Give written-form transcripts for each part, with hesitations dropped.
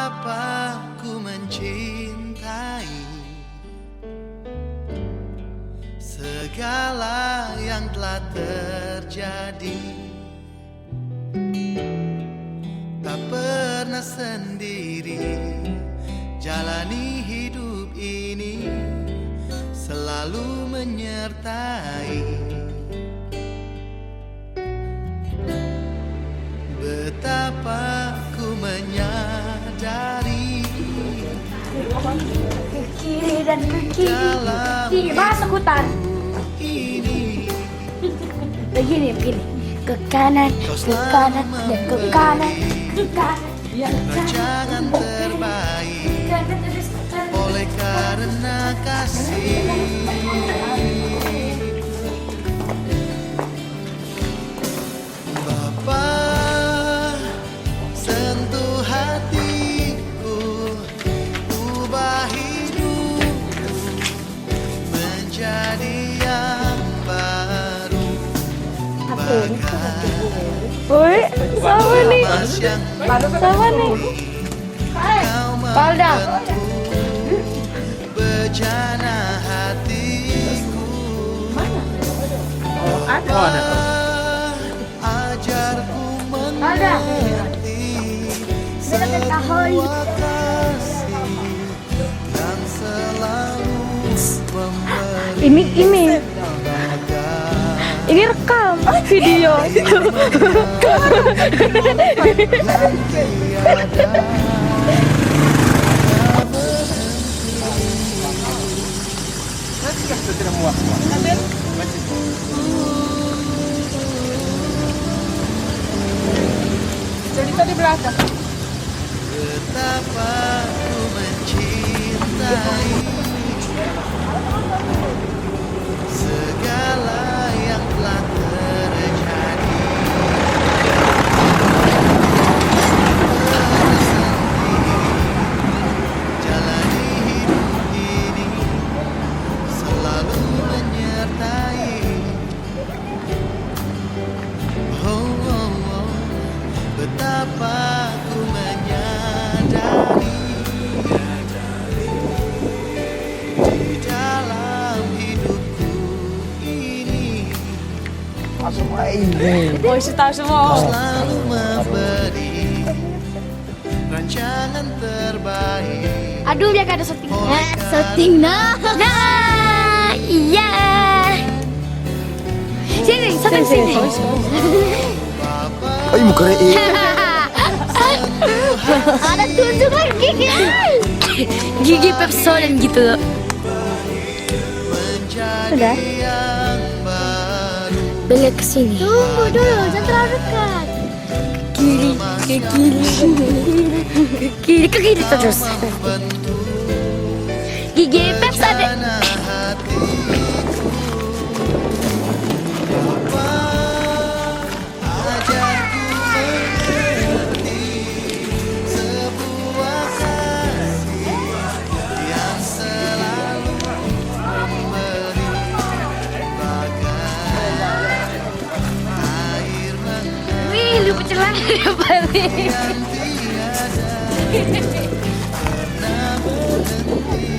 Betapa ku mencintai segala yang telah terjadi. Tak pernah sendiri jalani hidup ini, selalu menyertai. Betapa ku menyadari ke kiri dan ke kiri masuk hutan ini begini ke kanan dan ke kanan rancangan terbaik oleh karena kasih. Bapa, sentuh hatiku, ubah hidupku menjadi yang baru. woi sama nih Mas yang sama nih kau Palda membantu bejana hatiku. ada Ajarku Palda mengerti sebuah kasih yang selalu memberi ini rekam video itu cerita di belakang. betapa ku mencintai segala yang telah terjadi. Jalani hidup ini, selalu menyertai. Oh, oh, oh, betapa ku menyadari di dalam hidupku ini Oh, tahu semua. selalu memberi rancangan terbaik. Aduh, dia gak ada setting. Setting, Iya. Sini, sini. Bapa, Ay, muka Ada tunjukan gigi. Gigi Pepsodent gitu loh. menjadi yang baru. Balik ke sini. Tunggu dulu, jangan terlalu dekat. Kiri, ke kiri, ke kiri terus. Gigi Pepsodent. Bejana hatiku, Bapa, ajarku mengerti sebuah kasih yang selalu memberi bagai air mengalir Wih, lu celana balik. yang tiada pernah berhenti.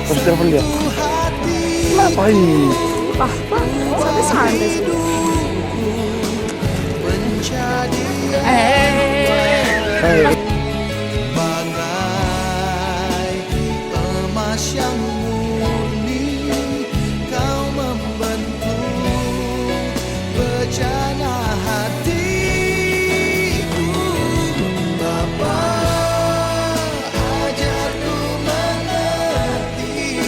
Terus telepon dia. Ngapain? Santai sih. Menjadi Hey. bagai emas yang murni, kau membentuk bejana hatiku. Bapa, ajarku mengerti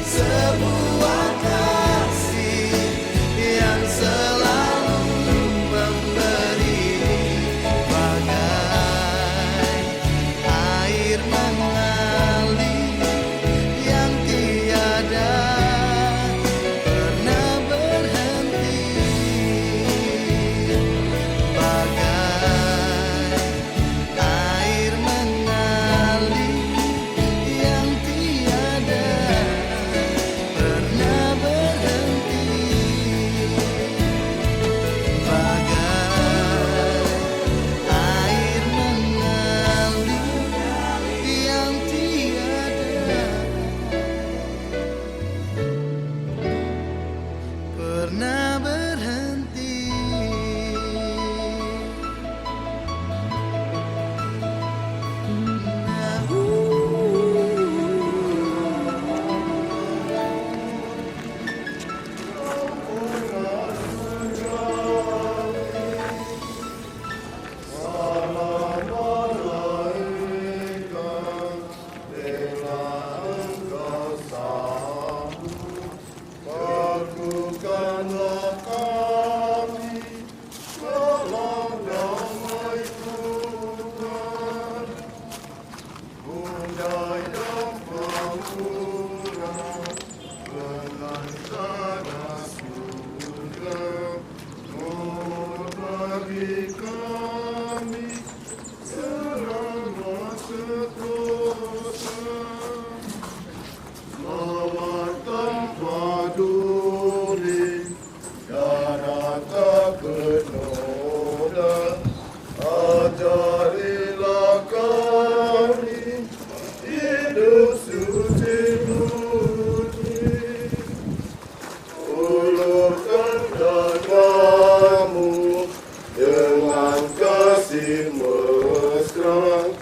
sebuah kasih yang selalu memberi bagai kasih mesra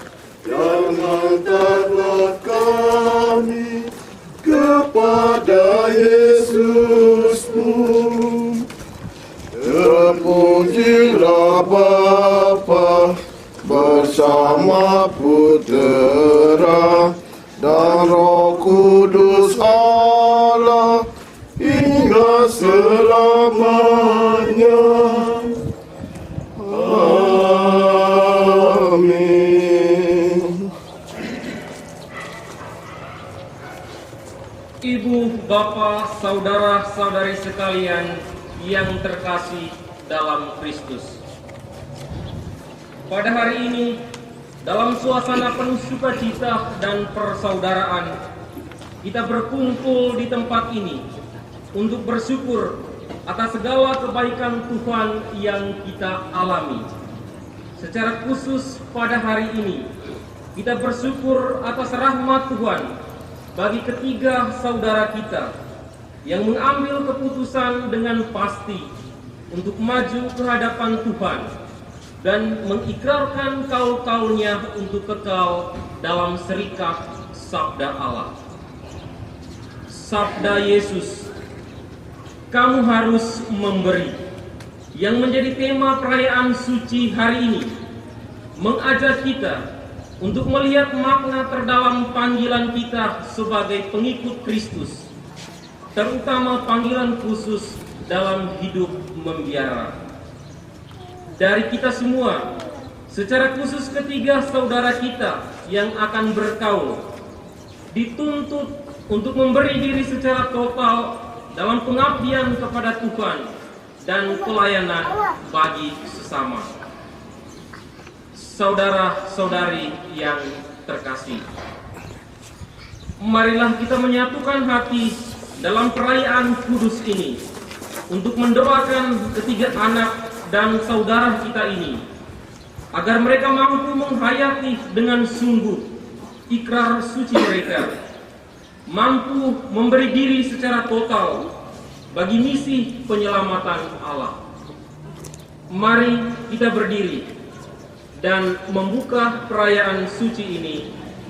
yang hantarlah kami kepada Yesusmu. Terpujilah Bapa bersama Putera dan Roh Kudus Allah hingga selamanya. Amin. Ibu, Bapak, saudara-saudari sekalian yang terkasih dalam Kristus. Pada hari ini, dalam suasana penuh sukacita dan persaudaraan, kita berkumpul di tempat ini untuk bersyukur atas segala kebaikan Tuhan yang kita alami. Secara khusus pada hari ini, kita bersyukur atas rahmat Tuhan bagi ketiga saudara kita yang mengambil keputusan dengan pasti untuk maju ke hadapan Tuhan dan mengikrarkan kaul-kaulnya untuk kekal dalam serikat sabda Allah. Sabda Yesus, kamu harus memberi, yang menjadi tema perayaan suci hari ini, mengajak kita untuk melihat makna terdalam panggilan kita sebagai pengikut Kristus, terutama panggilan khusus dalam hidup membiara. Dari kita semua, secara khusus ketiga saudara kita yang akan berkaul, dituntut untuk memberi diri secara total dalam pengabdian kepada Tuhan dan pelayanan bagi sesama. Saudara-saudari yang terkasih, marilah kita menyatukan hati dalam perayaan kudus ini untuk mendoakan ketiga anak dan saudara kita ini agar mereka mampu menghayati dengan sungguh ikrar suci mereka, mampu memberi diri secara total bagi misi penyelamatan Allah. Mari kita berdiri dan membuka perayaan suci ini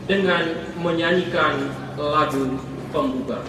dengan menyanyikan lagu pembuka.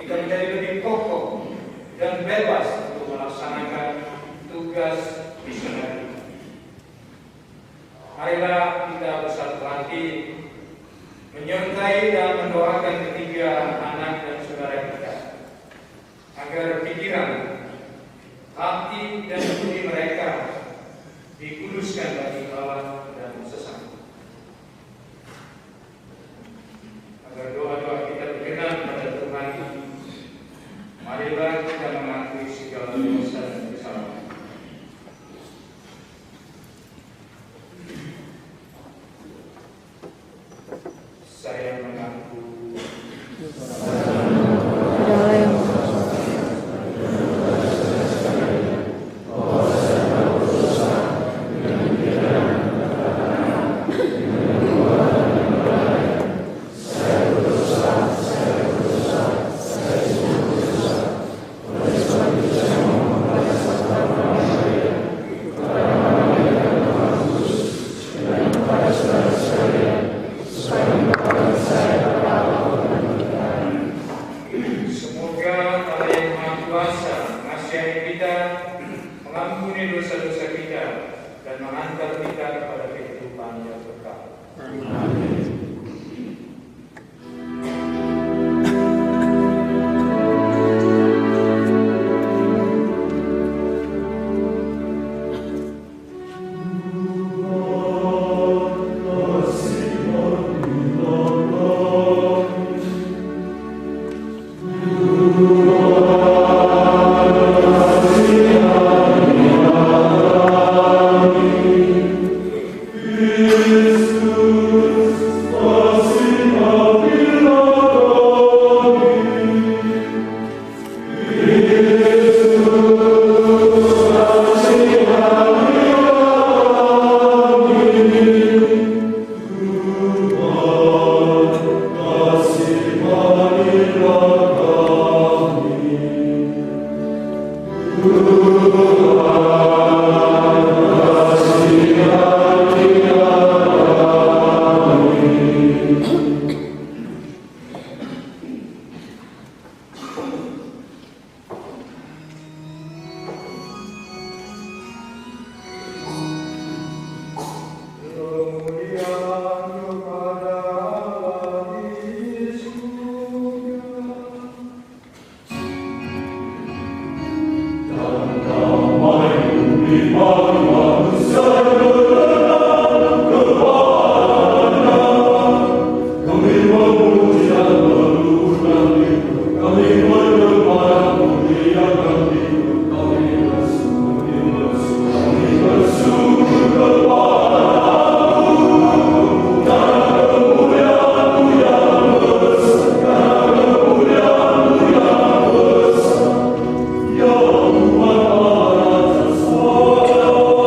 Kita menjadi lebih kokoh dan bebas untuk melaksanakan tugas tugas misioneri. Marilah kita bersatu hati menyertai dan mendoakan ketiga anak dan saudara kita agar pikiran, hati dan budi mereka dikuduskan bagi Allah dan sesama. Agar doa-doa kita berkenan pada Tuhan, marilah kita mengakui segala dosa dan kesalahan. Saya mengaku semoga Allah yang Maha Kuasa mengasihani kita, mengampuni dosa-dosa kita, dan menghantar kita kepada kehidupan yang kekal. Oh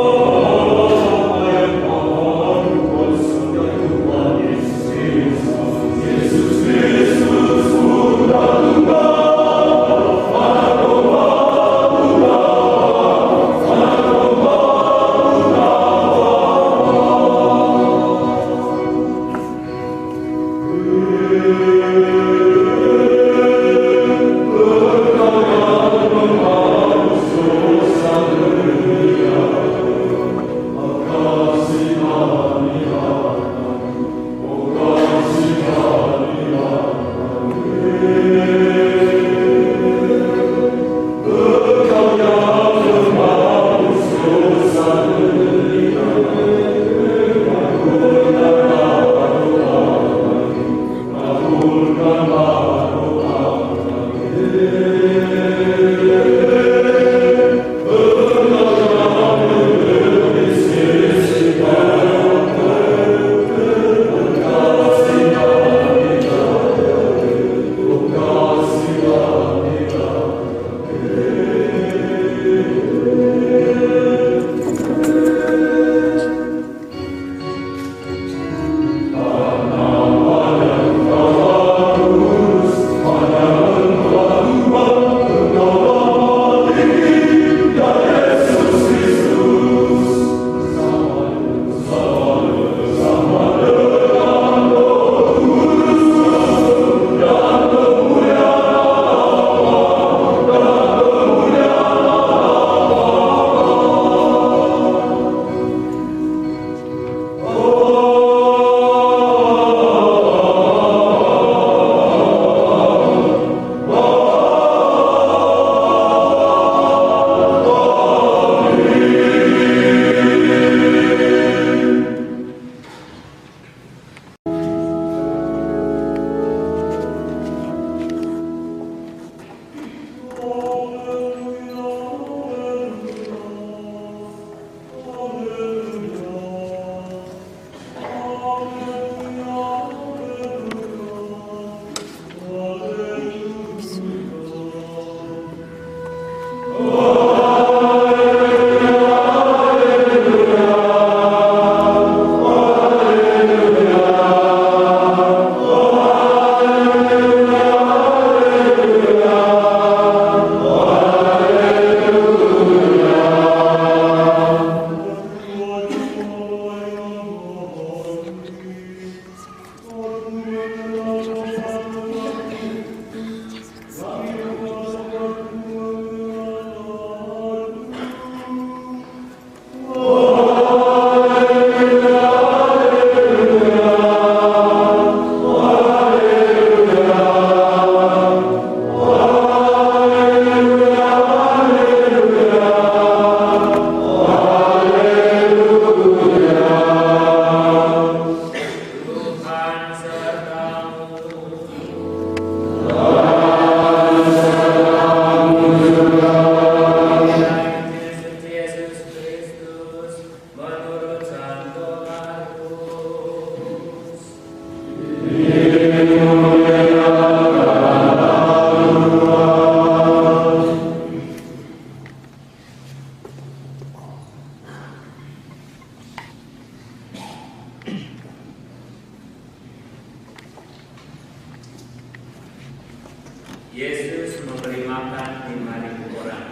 makan 5.000 orang.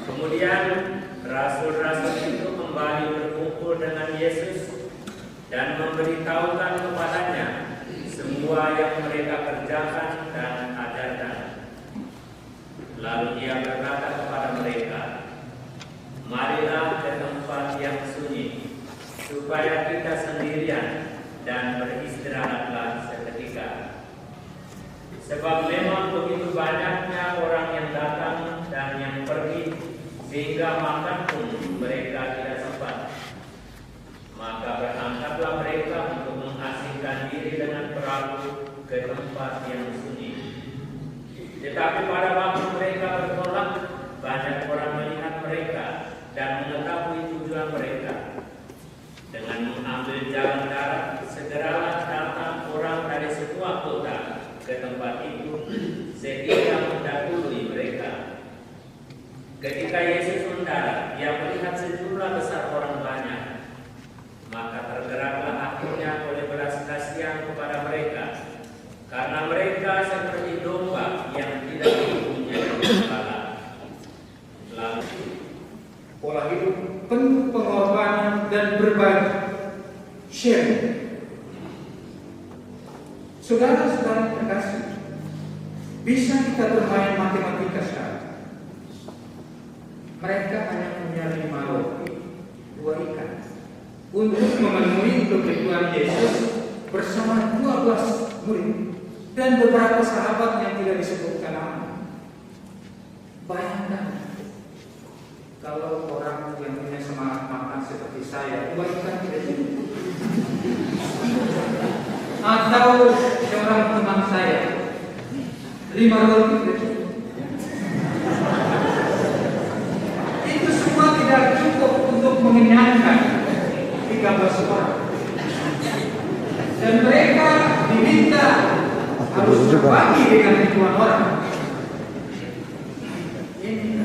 Kemudian rasul-rasul itu kembali berkumpul dengan Yesus dan memberitahukan kepadanya semua yang mereka kerjakan dan ajarkan. Lalu dia berkata kepada mereka, marilah ke tempat yang sunyi, supaya kita sendirian dan beristirahatlah seketika. Sebab memang begitu banyaknya orang yang datang dan yang pergi, sehingga makan pun mereka tidak sempat. Maka berangkatlah mereka untuk mengasingkan diri dengan perahu ke tempat yang sunyi. Tetapi pada waktu mereka bertolak, banyak orang melihat mereka dan mengetahui tujuan mereka. Dengan mengambil jalan darat, segeralah datang orang dari sebuah kota ke tempat itu, sehingga mendahului mereka. Ketika Yesus mendarat, dia melihat sejumlah besar orang banyak. Maka tergeraklah hatinya oleh belas kasihan kepada mereka, karena mereka seperti domba yang tidak mempunyai gembala. Lalu pola hidup penuh pengorbanan dan berbagi, share. Saudara-saudara terkasih, bisa kita bermain matematika sekarang. Mereka hanya punya 5 roti, 2 ikan untuk memenuhi kebutuhan Yesus bersama 12 murid dan beberapa sahabat yang tidak disebutkan nama. Bayangkan kalau orang yang punya semangat makan seperti saya, 2 ikan tidak cukup. Atau seorang teman saya, 5 roti tidak cukup. Itu semua tidak cukup untuk mengenyangkan 13 orang. Dan mereka diminta harus berbagi dengan ribuan orang. Ini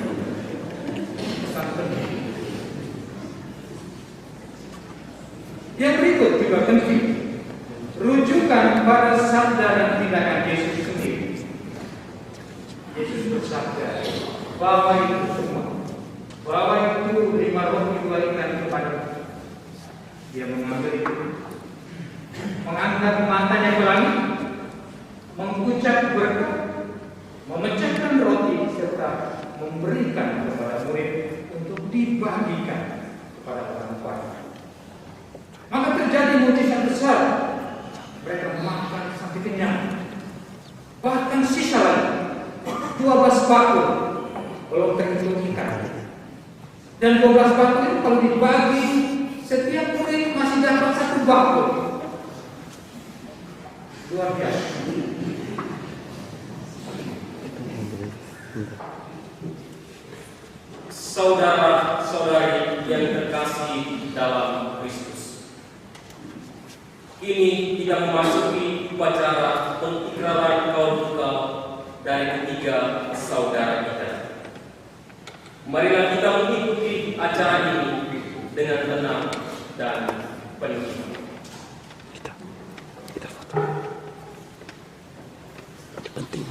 sangat penting. Yang berikut juga penting. Rujukan pada sabda dan tindakan Yesus sendiri. Yesus bersabda, bawa itu semua. Bawa itu 5 roti 2 ikan kepada. Dia mengambil itu, mengangkat matanya ke langit, mengucap berkat, memecahkan roti serta memberikan kepada murid untuk dibagikan kepada orang banyak. Maka terjadi mujizat besar. Mereka makan sampai kenyang. Bahkan sisa lagi 12 bakul, belum terhitung ikan. Dan 12 bakul itu kalau dibagi, setiap murid masih dapat 1 bakul. Luar biasa. Saudara-saudari yang terkasih dalam Kristus, ini kita memasuki upacara pengikraran kaum duka dari ketiga saudara kita. Marilah kita mengikuti acara ini dengan tenang dan penuh. Kita foto. Itu penting.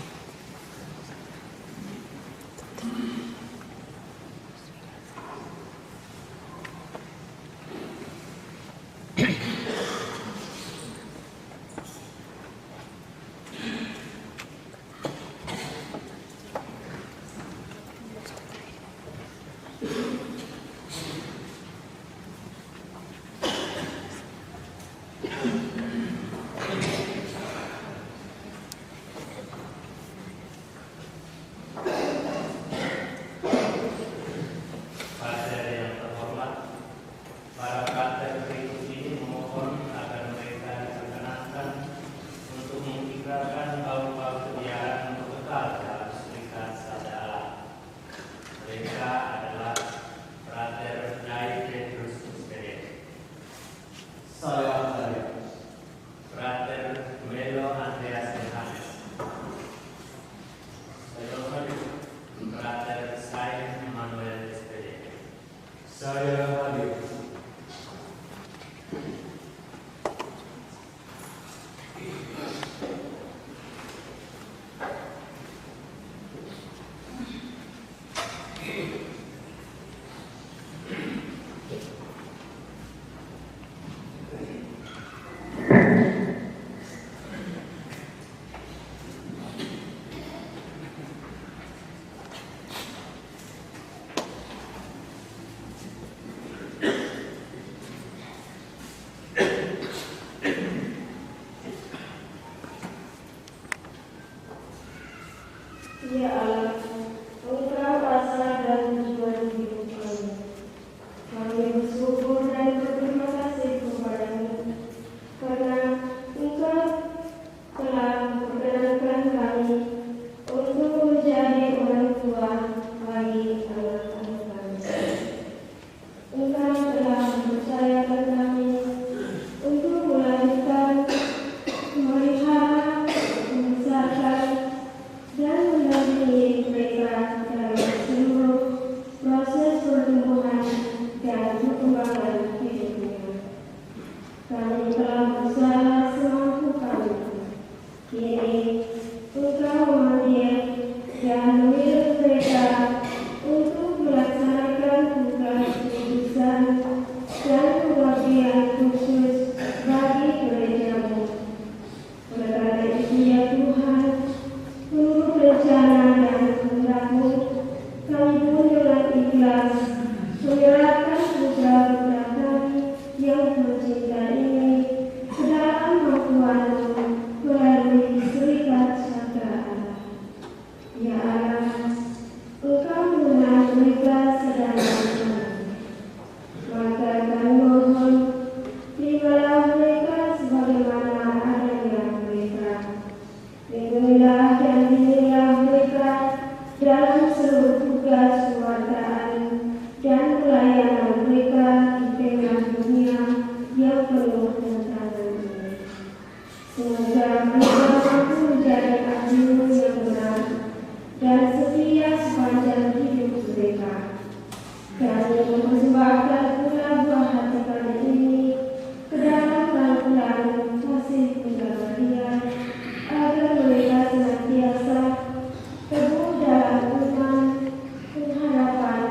ikhlas menyerahkan putra-putra kami yang tercinta ini ke dalam mampuanmu melalui serikat sabda Allah. Ya Allah, Engkau mengenal mereka sedalam-dalamnya. Maka kami mohon, terimalah mereka sebagaimana adanya mereka. Lindungilah dan bimbinglah mereka dalam seluruh tugas kewartaan dan pelayanan mereka di tengah dunia yang penuh tantangan ini. Semoga mereka mampu menjadi abdi-Mu yang benar dan setia sepanjang hidup mereka. Kami mempersembahkan pula buah hati kami ini ke dalam lalu-lalu kasih pengabdian, agar mereka senantiasa teguh dalam iman, pengharapan,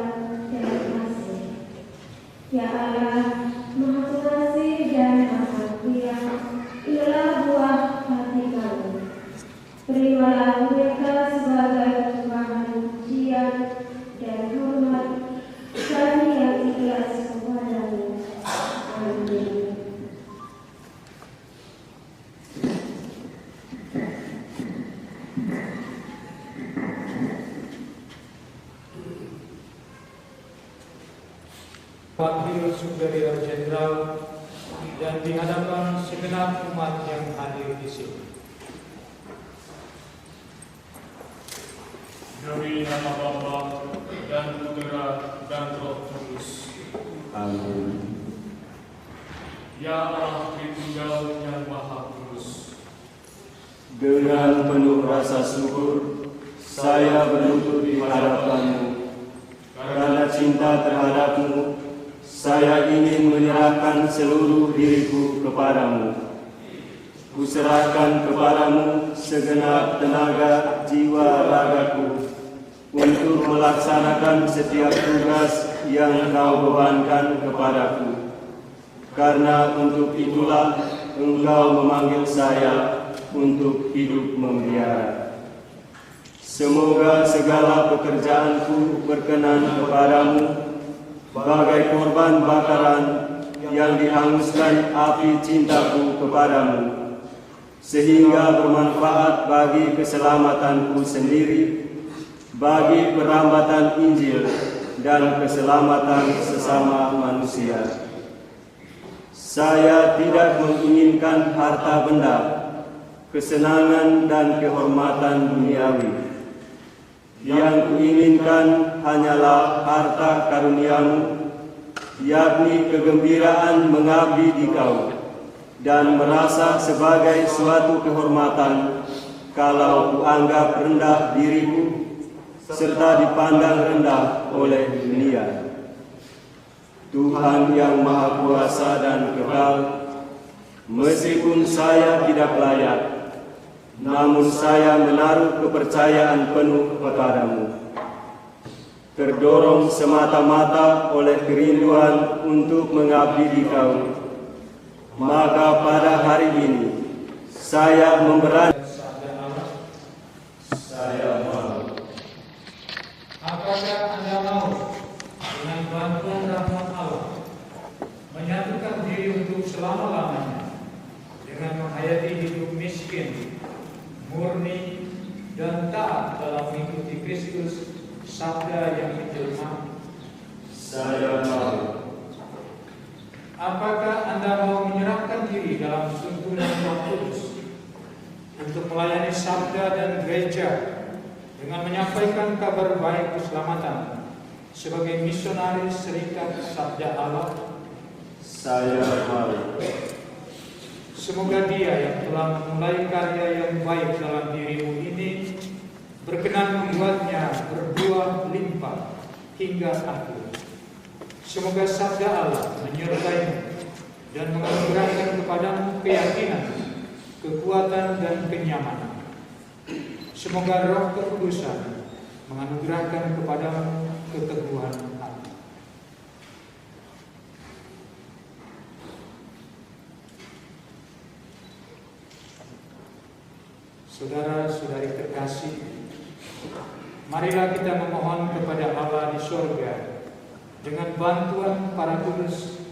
dan kasih. Ya Allah, Maha Pengasih dan Maha Mulia, inilah buah hati kami. Terimalah mereka sebagai persembahan pujian dan hormat kami yang ikhlas kepada-Mu. Amin. Wakil Superior Jenderal dan di hadapan segenap umat yang hadir di sini. Demi nama Bapa dan Putera dan Roh Kudus. Amin. Ya Allah Tritunggal yang Maha Kudus. Dengan penuh rasa syukur, saya berlutut di hadapan-Mu. Karena cinta terhadap-Mu, saya ingin menyerahkan seluruh diriku kepadamu. Kuserahkan kepadamu segenap tenaga, jiwa, ragaku untuk melaksanakan setiap tugas yang Kau bebankan kepadaku. Karena untuk itulah Engkau memanggil saya untuk hidup memelihara. Semoga segala pekerjaanku berkenan kepadamu, bagai korban bakaran yang dihanguskan api cintaku kepadamu, sehingga bermanfaat bagi keselamatanku sendiri, bagi perambatan Injil dan keselamatan sesama manusia. Saya tidak menginginkan harta benda, kesenangan dan kehormatan duniawi. Yang kuinginkan hanyalah harta karunia-Mu, yakni kegembiraan mengabdi di Kau, dan merasa sebagai suatu kehormatan kalau kuanggap rendah diriku, serta dipandang rendah oleh dunia. Tuhan yang Maha Kuasa dan Kekal, meskipun saya tidak layak, namun saya menaruh kepercayaan penuh kepadamu. Terdorong semata-mata oleh kerinduan untuk mengabdi di Kau, maka pada hari ini saya memberani. Saya mau. Apakah Anda mau dengan bantuan rahmat Allah menyatukan diri untuk selama-lamanya dengan menghayati hidup miskin, murni, dan taat dalam mengikuti Kristus, sabda yang menjelma? Saya mau. Apakah Anda mau menyerahkan diri dalam tuntunan Roh Kudus untuk melayani sabda dan gereja dengan menyampaikan kabar baik keselamatan sebagai misionaris serikat sabda Allah? Saya mau. Semoga Dia yang telah memulai karya yang baik dalam dirimu ini berkenan membuatnya berbuah limpah hingga akhir. Semoga sabda Allah menyertaimu dan menganugerahkan kepadamu keyakinan, kekuatan, dan kenyamanan. Semoga Roh Kekudusan menganugerahkan kepadamu keteguhan hati. Saudara-saudari terkasih, marilah kita memohon kepada Allah di surga dengan bantuan para kudus,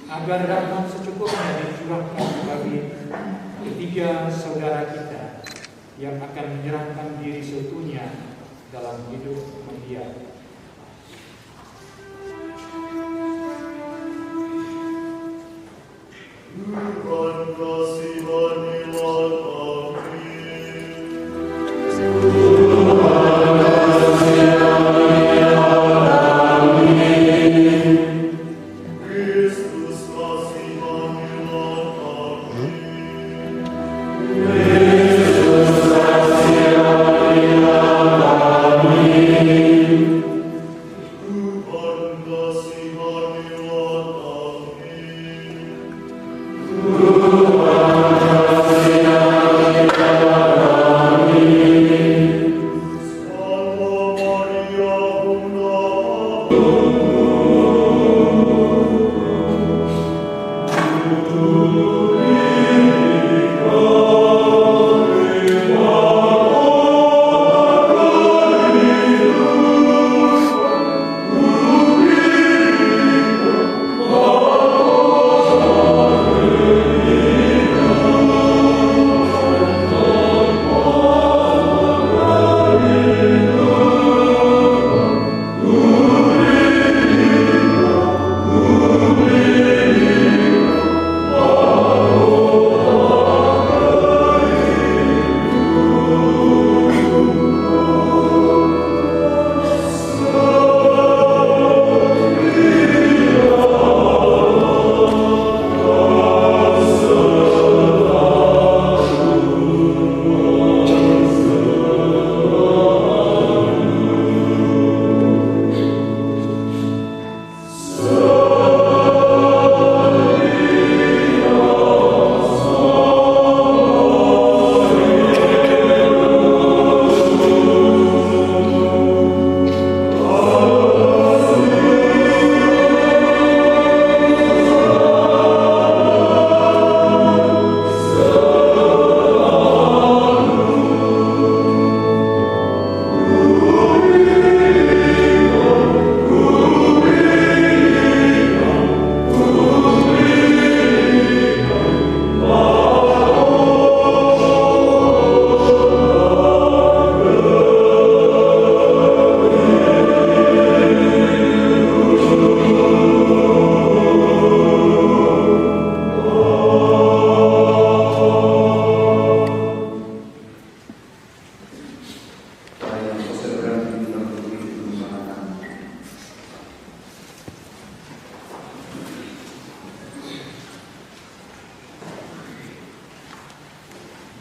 agar rahmat secukupnya dicurahkan bagi ketiga saudara kita yang akan menyerahkan diri seutuhnya dalam hidup mendiang. Tuhan kasihanilah kami. Kristus kasihanilah kami. Tuhan kasihanilah kami. Salve Maria, Bunda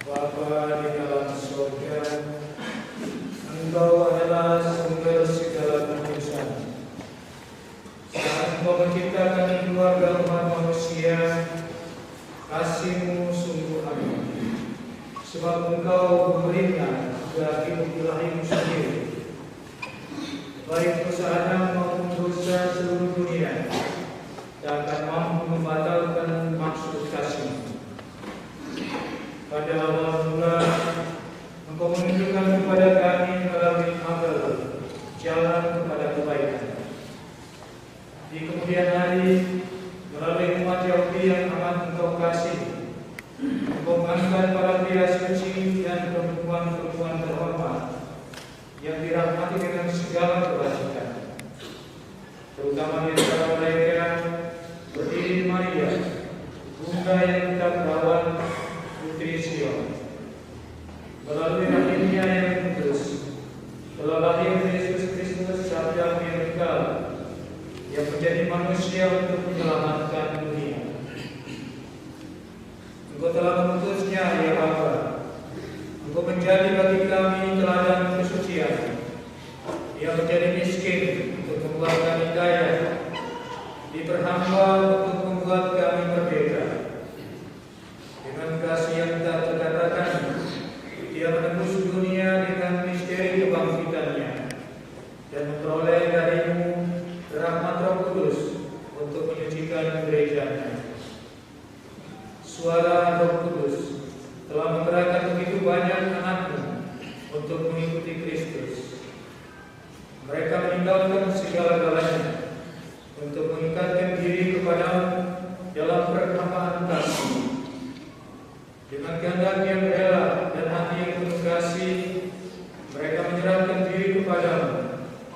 Bapa di dalam surga, Engkau adalah sumber segala kekudusan. Saat Engkau menciptakan keluarga umat manusia, kasih-Mu sungguh agung. Sebab Engkau memberikan hidup ilahi-Mu sendiri, baik dosa Adam maupun dosa seluruh dunia, dan akan mampu membatalkan maksud kasih-Mu. Pada awal mula, Engkau menunjukkan kepada kami melalui Abel jalan kepada kebaikan. Di kemudian hari, melalui umat Yahudi yang amat Engkau kasih, Engkau mengangkat para pria suci dan perempuan-perempuan terhormat yang dirahmati dengan segala kebajikan. Terutama di antara mereka berdiri Maria, Bunda yang tak berawan, Putri Sion. Melalui rahimnya yang kudus, telah lahir Yesus Kristus, Sabda yang kekal, yang menjadi manusia untuk menyelamatkan dunia. Engkau telah mengutusnya, ya Bapa. Engkau menjadi bagi kami teladan kesucian, yang menjadi miskin untuk membuat kami kaya, diperhamba untuk membuat kami merdeka. Dengan kasih yang tak terkatakan, Dia menembus dunia dengan misteri kebangkitannya dan memperoleh dari-Mu rahmat Roh Kudus untuk menyucikan gereja-Nya. Suara Roh Kudus telah menggerakkan begitu banyak anak-Mu untuk mengikuti Kristus. Mereka meninggalkan segala-galanya untuk mengikatkan diri kepadamu dalam perhambaan kasih. Dengan kehendak yang rela dan hati yang penuh kasih, mereka menyerahkan diri kepadamu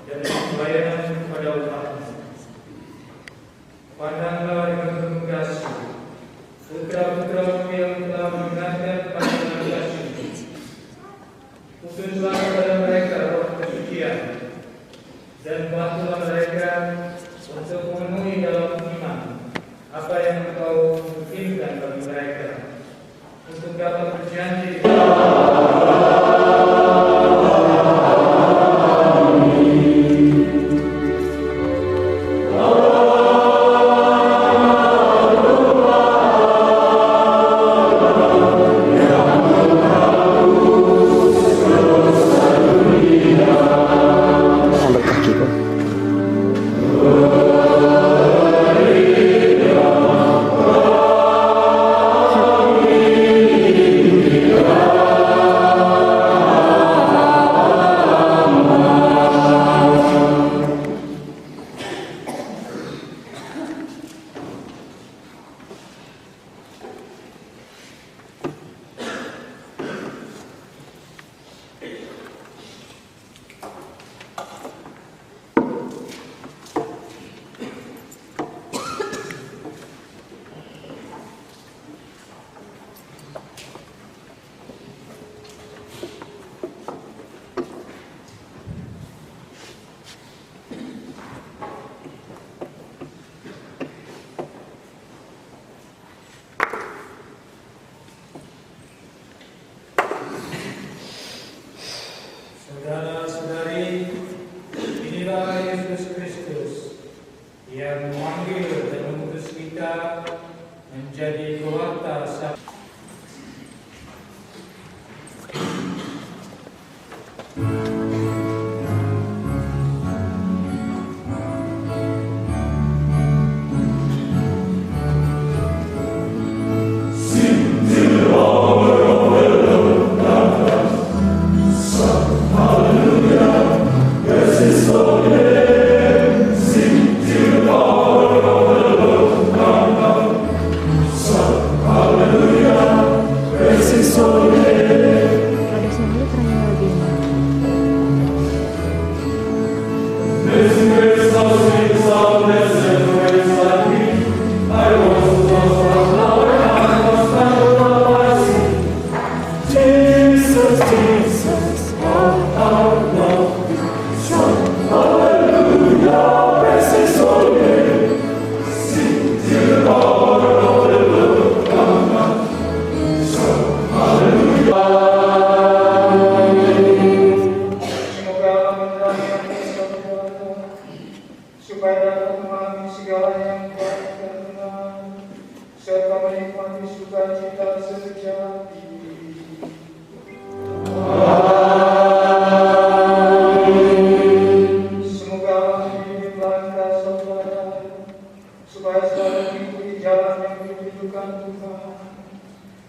dan pelayanan kepada umatmu. Pandanglah dengan penuh kasih putra-putramu yang telah mengingatkan panggilan kasih. Utuslah kepada mereka roh kesucian dan bantulah mereka untuk memenuhi dalam iman apa yang Engkau mungkinkan bagi mereka untuk dapat berjanji. Saudara-saudari, inilah Yesus Kristus yang memanggil dan mengutus kita menjadi pewarta sabda. supaya dapat memahami segala yang baik dan benar, serta menikmati sukacita sejati. Semoga Allah membimbinglah kita saudara, supaya selalu mengikuti jalan yang ditunjukkan Tuhan,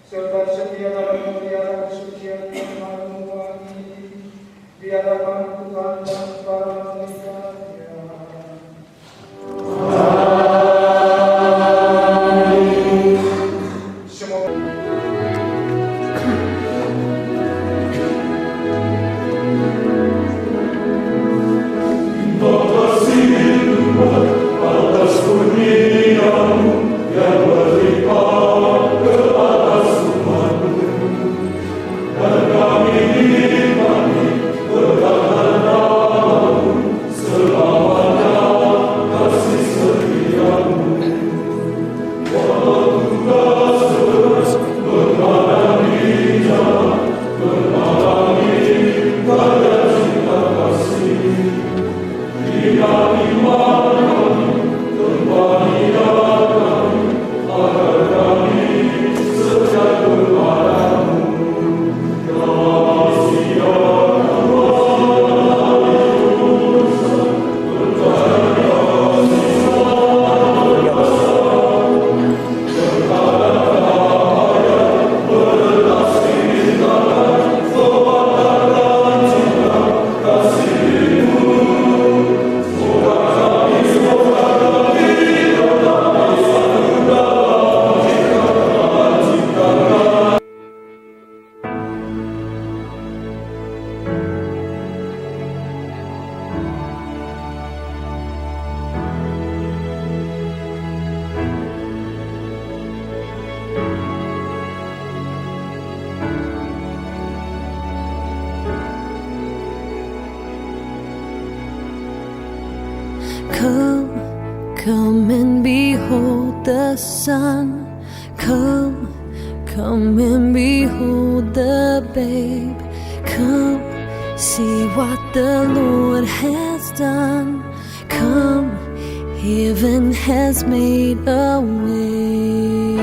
serta setia dalam memelihara kesucian yang maha di hadapan Tuhan dan para malaikatnya. Kami come and behold the Son. Come, come and behold the babe. Come, see what the Lord has done. Come, heaven has made a way.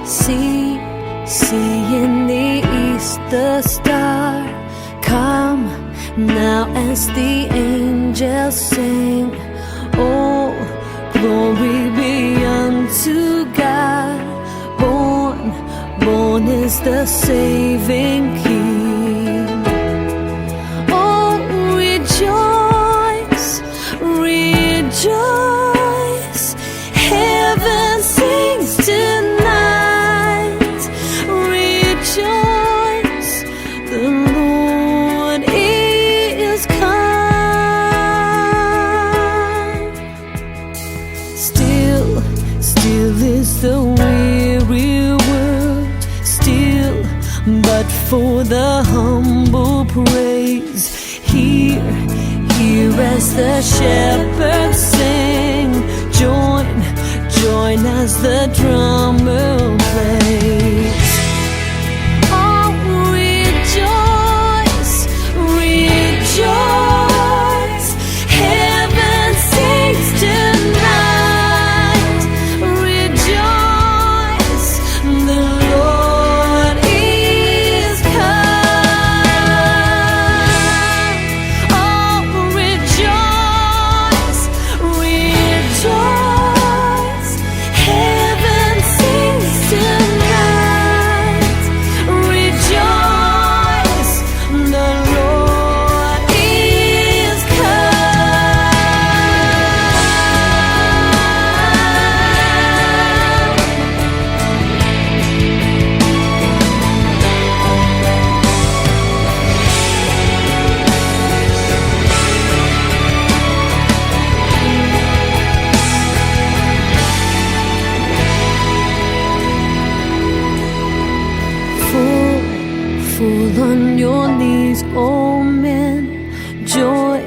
See, see in the east the star. Come now as the angels sing. Oh, glory be unto God. Born, born is the saving King. Oh, rejoice, rejoice. Heaven sings tonight. Rejoice, the Lord is come. Still, still is the weary world. Still, but for the humble praise. Hear, hear as the shepherds sing. Join, join as the drummer plays. Oh, rejoice, rejoice. Heaven sings tonight. Rejoice, the Lord is come. Oh, rejoice, rejoice. Heaven sings tonight. Rejoice, the Lord is Full, full on your knees, oh men. Joy,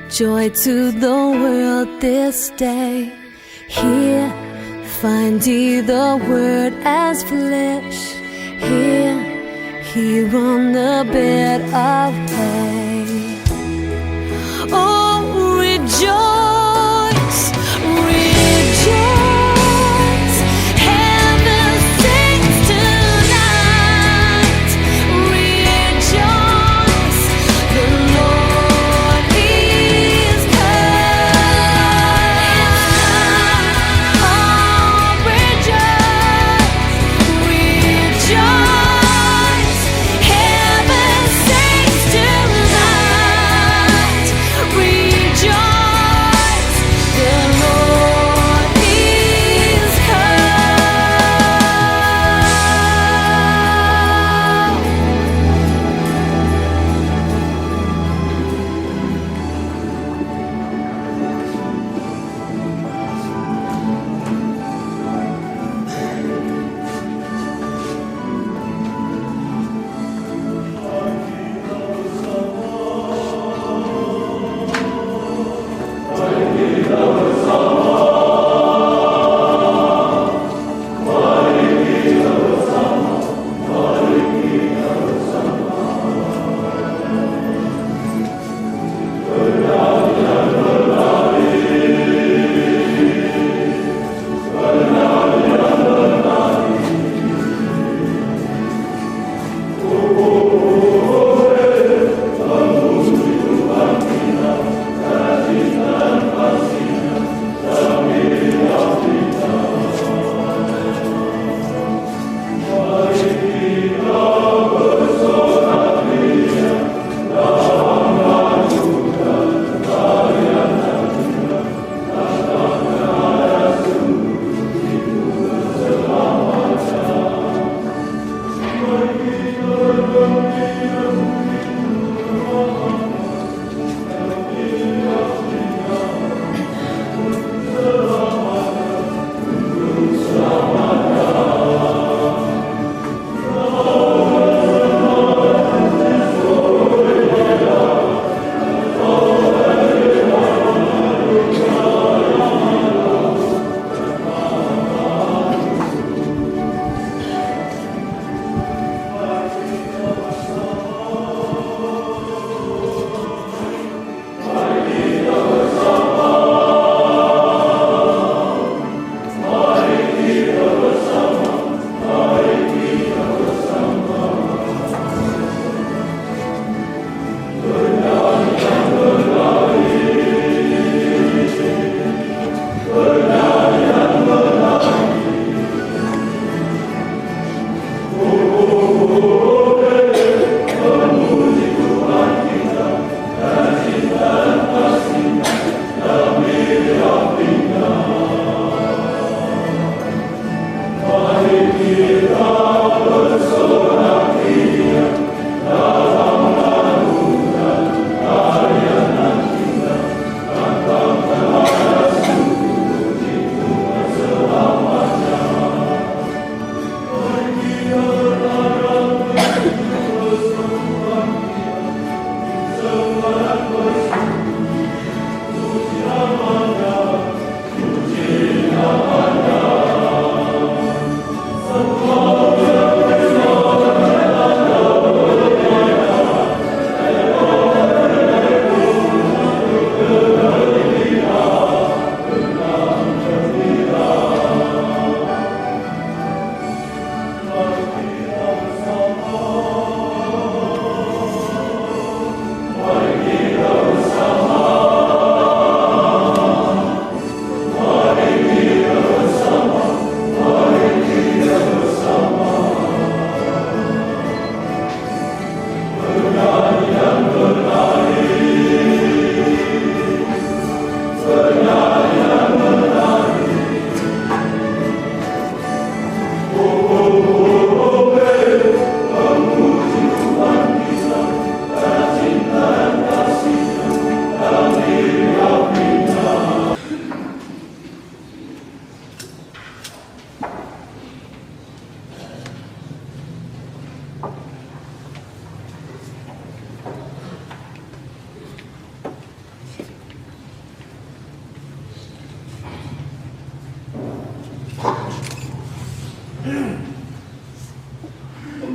joy to the world this day. Here, find ye the word as flesh. Here, here on the bed of hay. Oh, rejoice, rejoice. Heaven sings tonight. Rejoice, the Lord is come. Oh, rejoice, rejoice. Heaven sings tonight. Rejoice.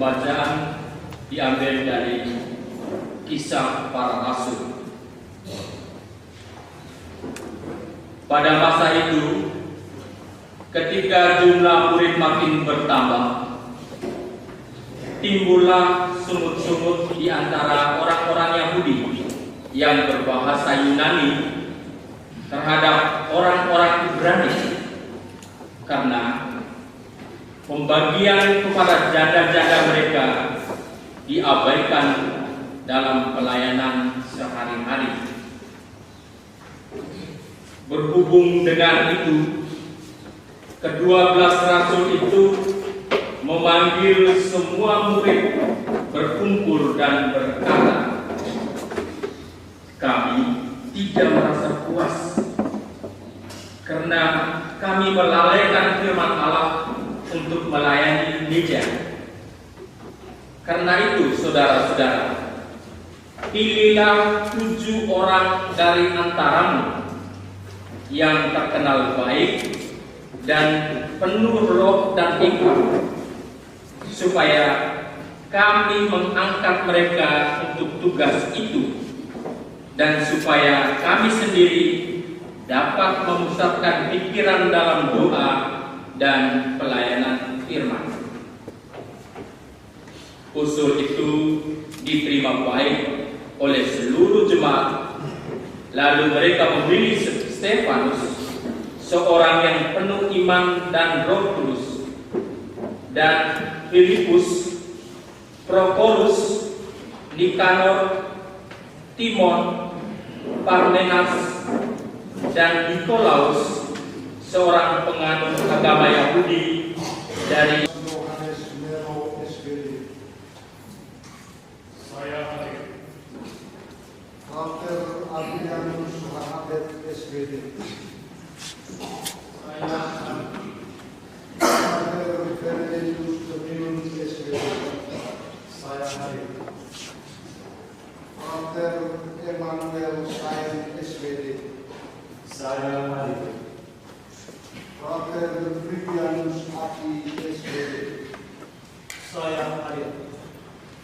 Pembacaan diambil dari Kisah Para Rasul. Pada masa itu, ketika jumlah murid makin bertambah, timbullah sungut-sungut di antara orang-orang Yahudi yang berbahasa Yunani terhadap orang-orang Ibrani, karena pembagian kepada janda-janda mereka diabaikan dalam pelayanan sehari-hari. Berhubung dengan itu, ke-12 rasul itu memanggil semua murid berkumpul dan berkata, "Kami tidak merasa puas karena kami melalaikan firman Allah untuk melayani gereja. Karena itu, saudara-saudara, pilihlah 7 orang dari antaramu yang terkenal baik dan penuh roh dan hikmat, supaya kami mengangkat mereka untuk tugas itu, dan supaya kami sendiri dapat memusatkan pikiran dalam doa dan pelayanan firman." Usul itu diterima baik oleh seluruh jemaat. Lalu mereka memilih Stefanus, seorang yang penuh iman dan Roh Kudus, dan Filipus, Prokorus, Nikanor, Timon, Parmenas, dan Nikolaus, seorang penganut agama Yahudi dari Frater Adrianus Rahabet SBD. Frater Ferdinandus Dominus SBD. Saya hadir. Frater Emmanuel Sain SBD. Saya hadir. Frater Vivianus Aki SBD. Saya hadir.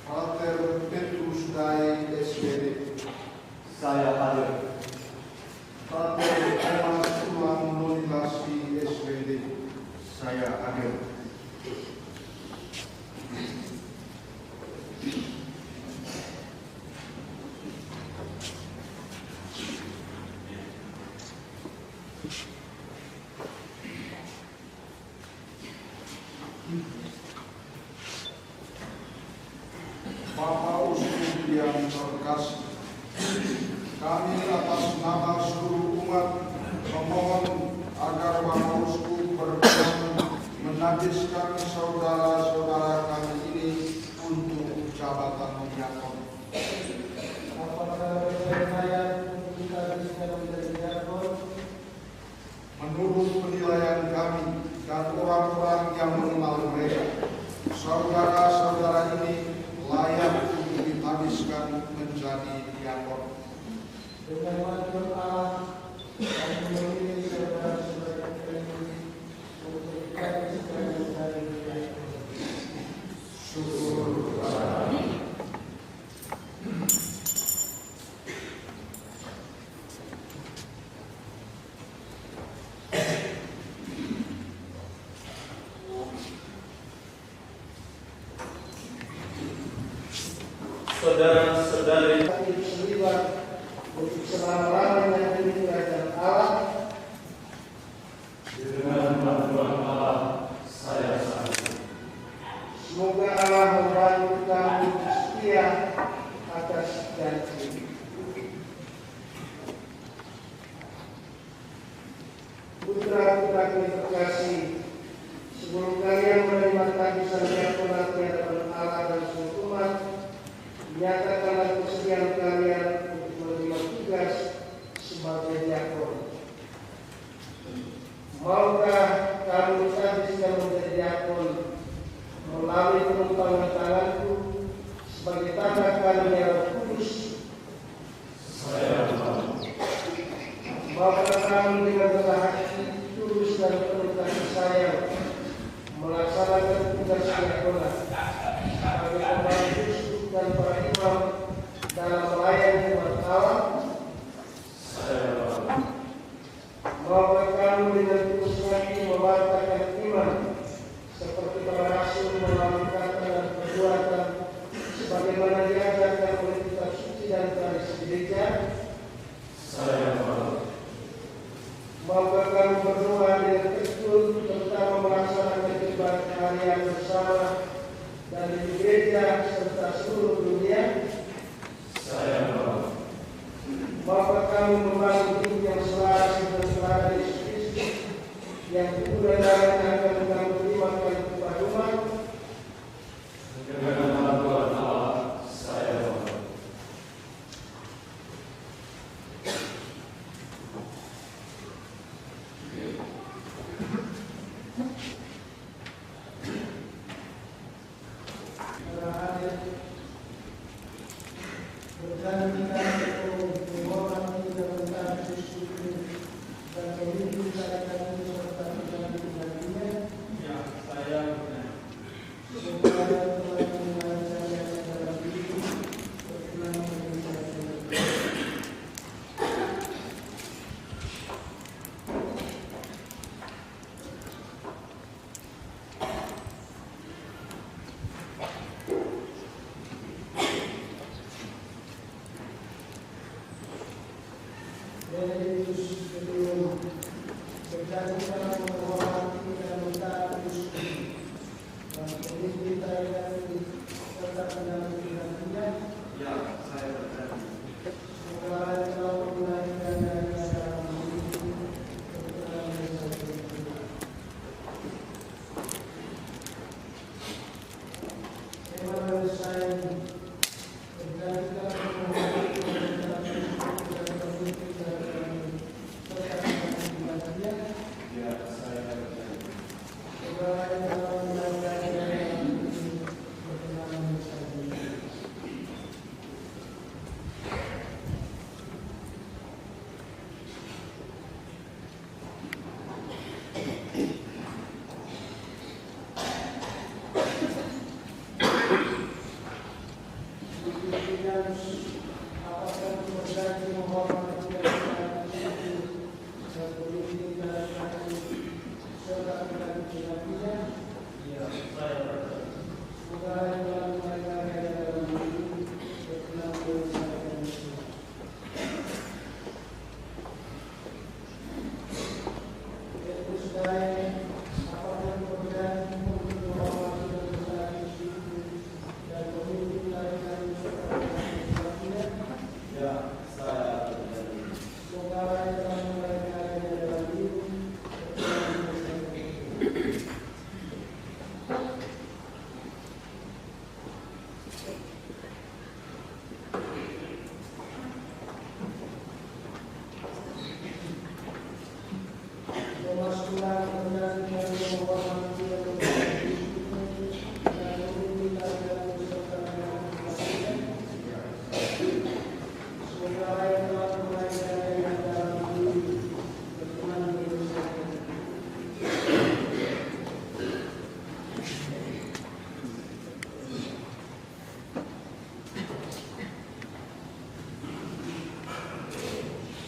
Frater Petrus Dai SBD. Saya hadir. Frater Thomas Ulang Nonilasi SBD. Saya hadir. Bapak Uskup yang terkasih, kami atas nama seluruh umat memohon agar Bapak Uskup berkenan menajiskan saudara-saudara kami ini untuk jabatan diakon. Apakah saya kita bisa menjadi diakon? Menurut penilaian kami dan orang-orang yang mengenal mereka, saudara-saudara ini layak untuk dihabiskan menjadi diakon. Dengan wajib Allah kami memilih saudara-saudara ini untuk dihabiskan menjadi diakon. Syukur kepada Allah. saudara-saudari terlibat untuk selama-lamanya di kerajaan Allah. Dengan bantuan Allah, saya sanggup. Semoga Allah membantu kami setia atas janji. Putra-putra kami terkasih, sebelum kalian menerima tabisan diakonat di hadapan Allah dan seluruh umat, nyatakanlah kesediaan kalian untuk menerima tugas sebagai diakon. Maukah kamu bisa menjadi diakon melalui penumpangan tangan dan para imam dalam melayani umat Allah. Maukah kamu dengan tulus hati mewartakan iman seperti para rasul melalui kata dan perbuatan sebagaimana diajarkan oleh kitab suci dan tradisi gereja? Maukah kamu berdoa dengan tekun terutama melaksanakan ibadah harian bersama dan di gereja serta seluruh dunia? Maukah kamu membangun hidup yang selaras dan selada Yesus Kristus yang kemudian akan kamu terimakan kepada umat?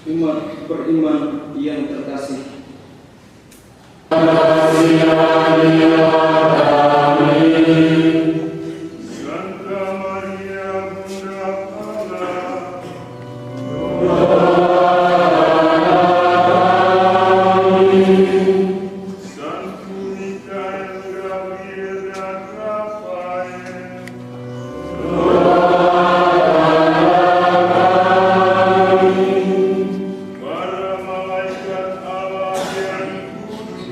Umat beriman yang terkasih, Santa Maria Bunda Allah, Santo Mikael, Gabriel dan Rafael, para malaikat Allah yang kudus,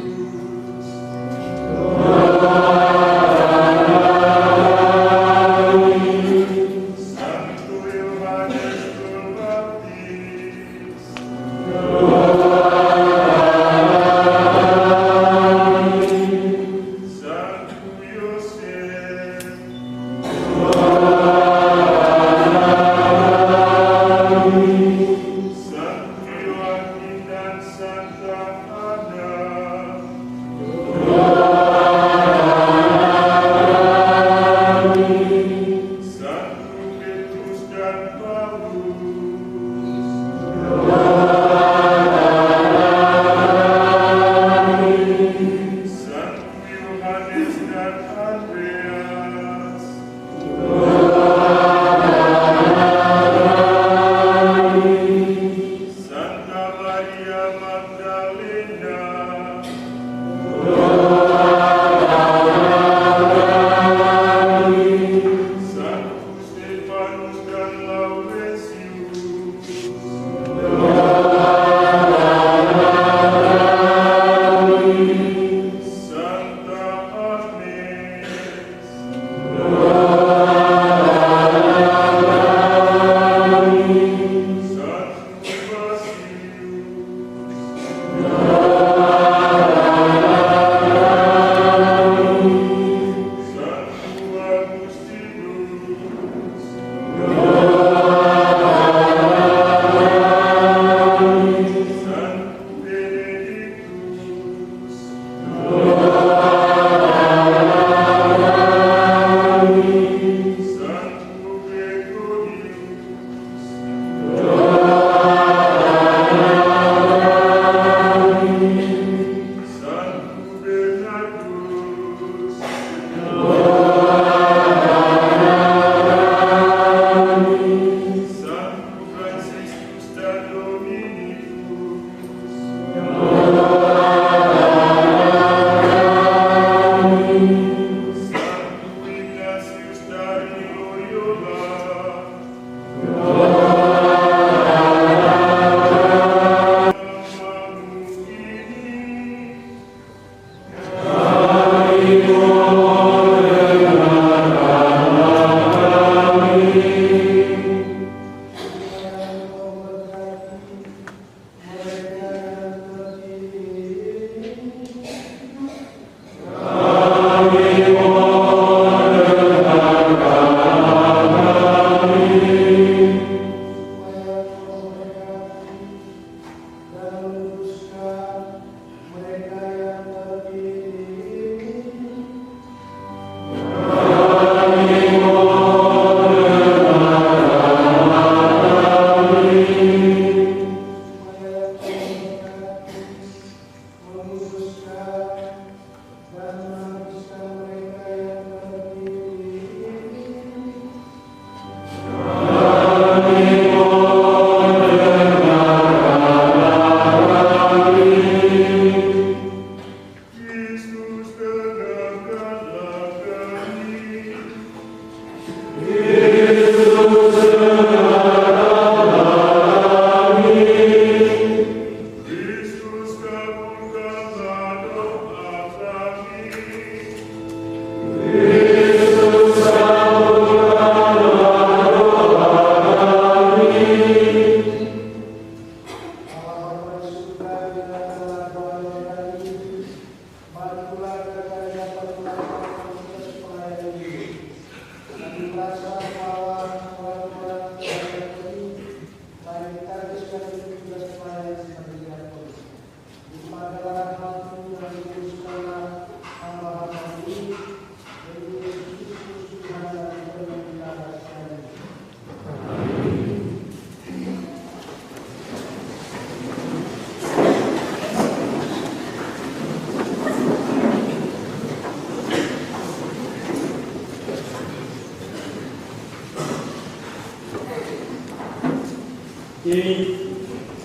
Ini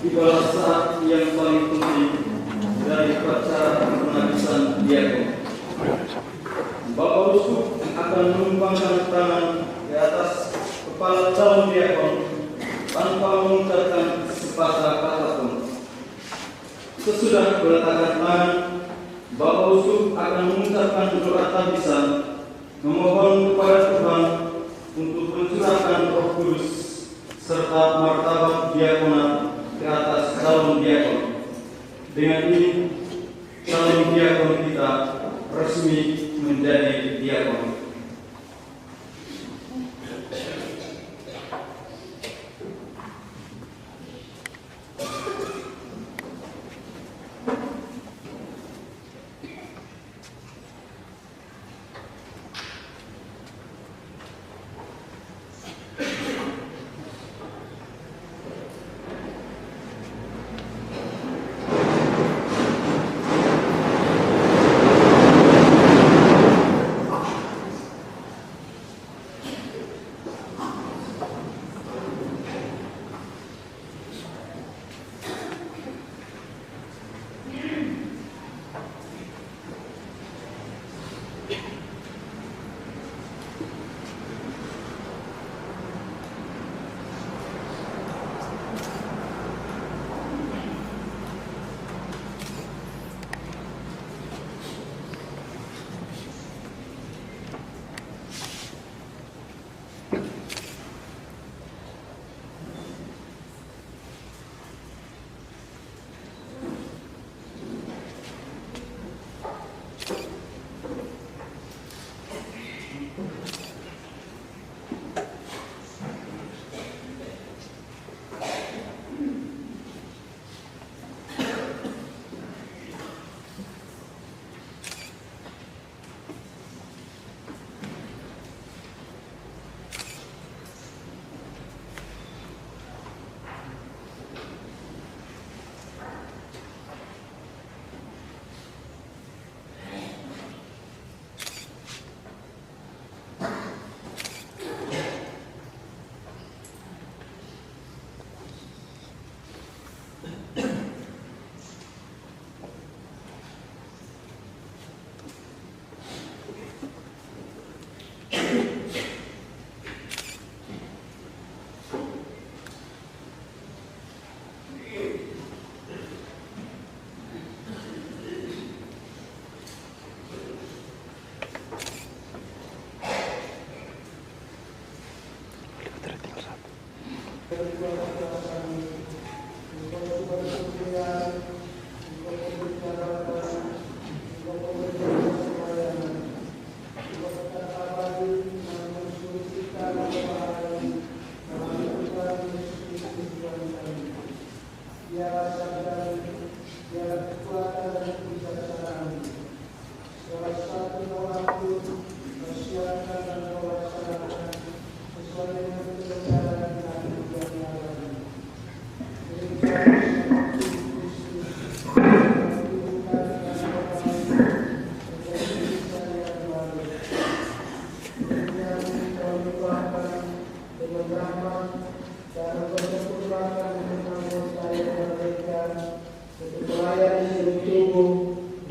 adalah saat yang paling penting dari upacara penabisan diakon. Bapak Uskup akan menumpangkan tangan di atas kepala calon diakon tanpa mengucapkan sepatah kata pun. Sesudah meletakkan tangan, Bapak Uskup akan mengucapkan doa tabisan, memohon kepada Tuhan untuk mencurahkan Roh Kudus serta martabat diakonat ke atas calon diakon. Dengan ini, calon diakon kita resmi menjadi diakon.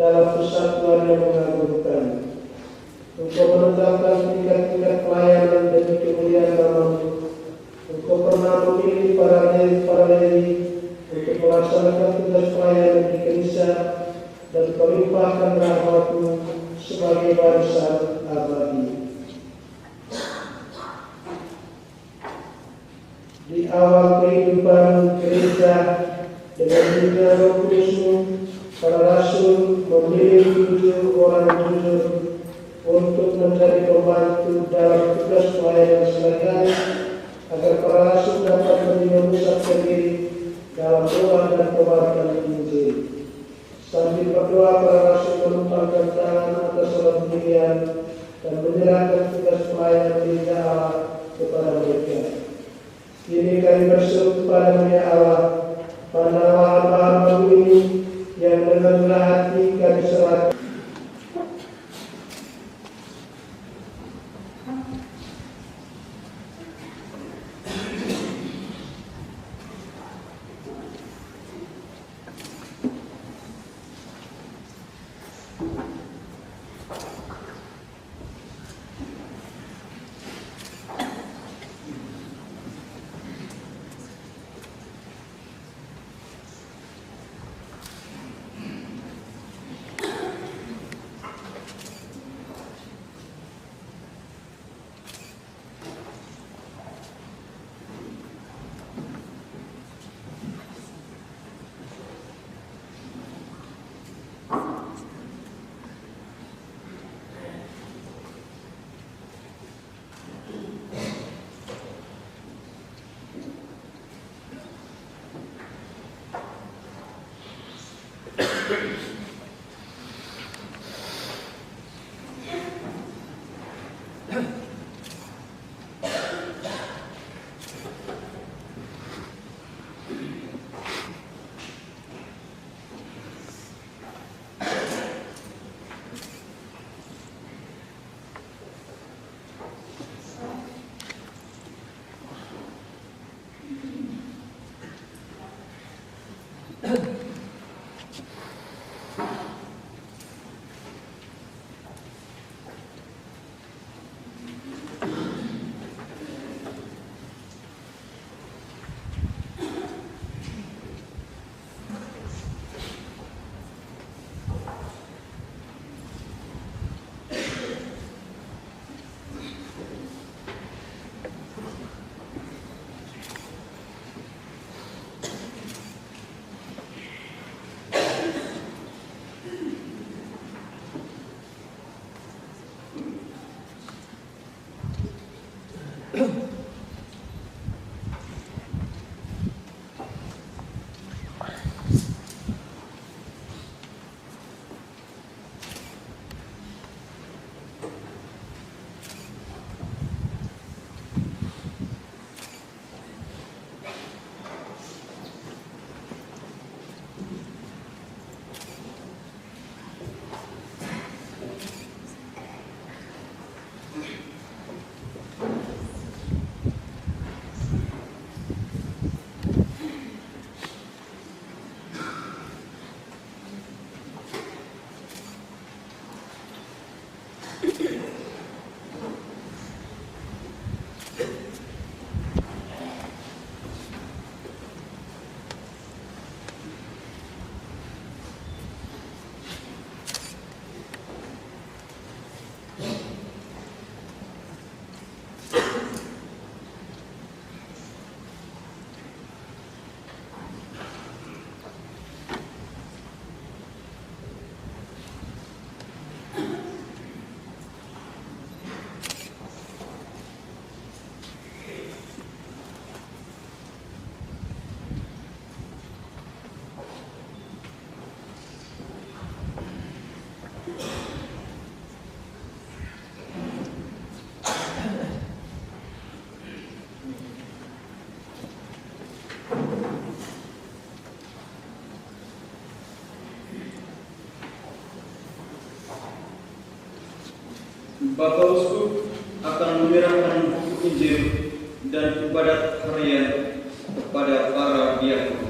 dalam persatuan yang mengagumkan, untuk menetapkan tingkat-tingkat pelayanan demi di awal kehidupan gereja dengan juga Roh Kudus-Mu, para rasul memilih 7 orang jujur untuk menjadi pembantu dalam tugas pelayanan selayanan, agar para rasul dapat lebih memusatkan diri dalam doa dan pembahasan Injil. Sambil berdoa, para rasul menumpangkan tangan atas orang pilihan dan menyerahkan tugas pelayanan gereja Allah kepada mereka. Kini kami berseru kepada-Mu ya Allah, pandanglah hamba-hamba-Mu ini yang dengan rendah hati kami serahkan. Bapak Uskup akan menyerahkan buku Injil dan ibadat harian kepada para diakon.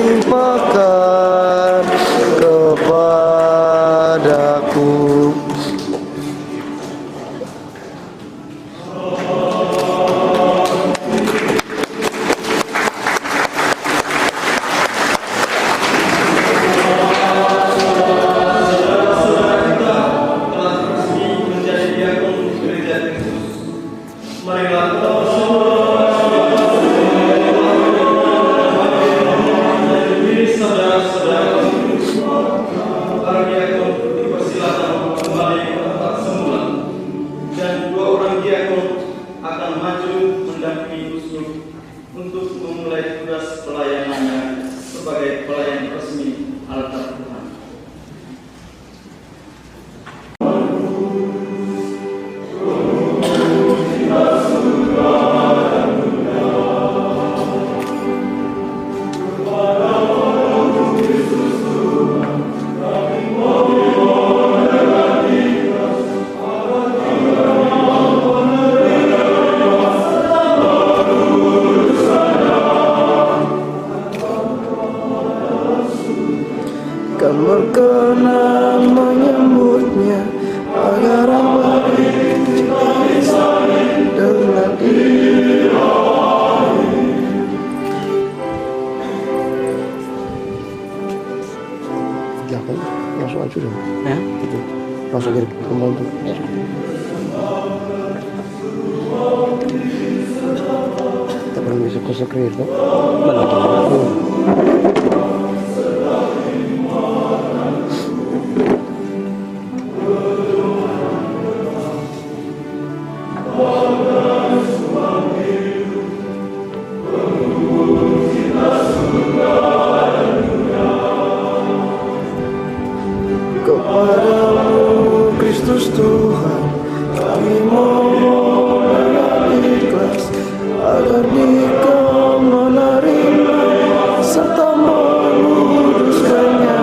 limpahkan kepadaku. Untuk memulai tugas pelayanannya sebagai pelayan resmi altar Tuhan. Kan berkenan menyambutnya agar abadi dengan dia. Jangan langsung aja dong. Ya, gitu. Langsung kirim ke pembantu. Kita belum bisa ke sekret, no? Kepadamu Kristus Tuhan, kami mohon dengan ikhlas agar Dikau menerima serta menguduskannya.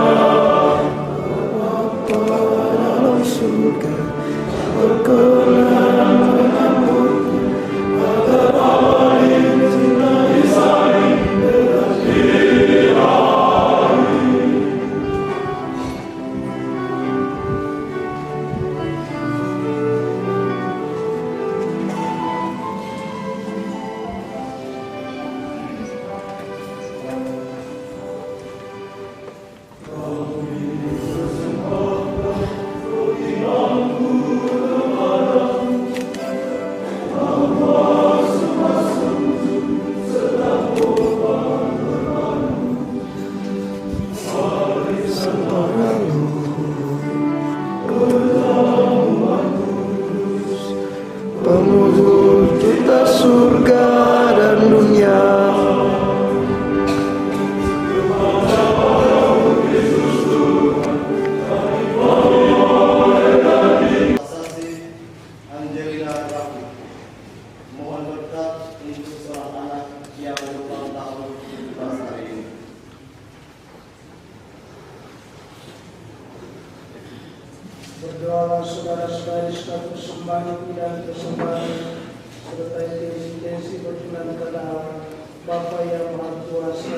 Bapa dalam surga, berkenan menyambutnya agar abadi cintai saling dengan Dia. Pemuhut kita surga dan dunia. Angelina Rafi, mohon berkat untuk seorang anak yang berulang tahun 17 hari ini. Berdoalah saudara-saudari sekalian persembahan dan persembahan serta intensi berkenan kepada Bapa yang Maha Kuasa.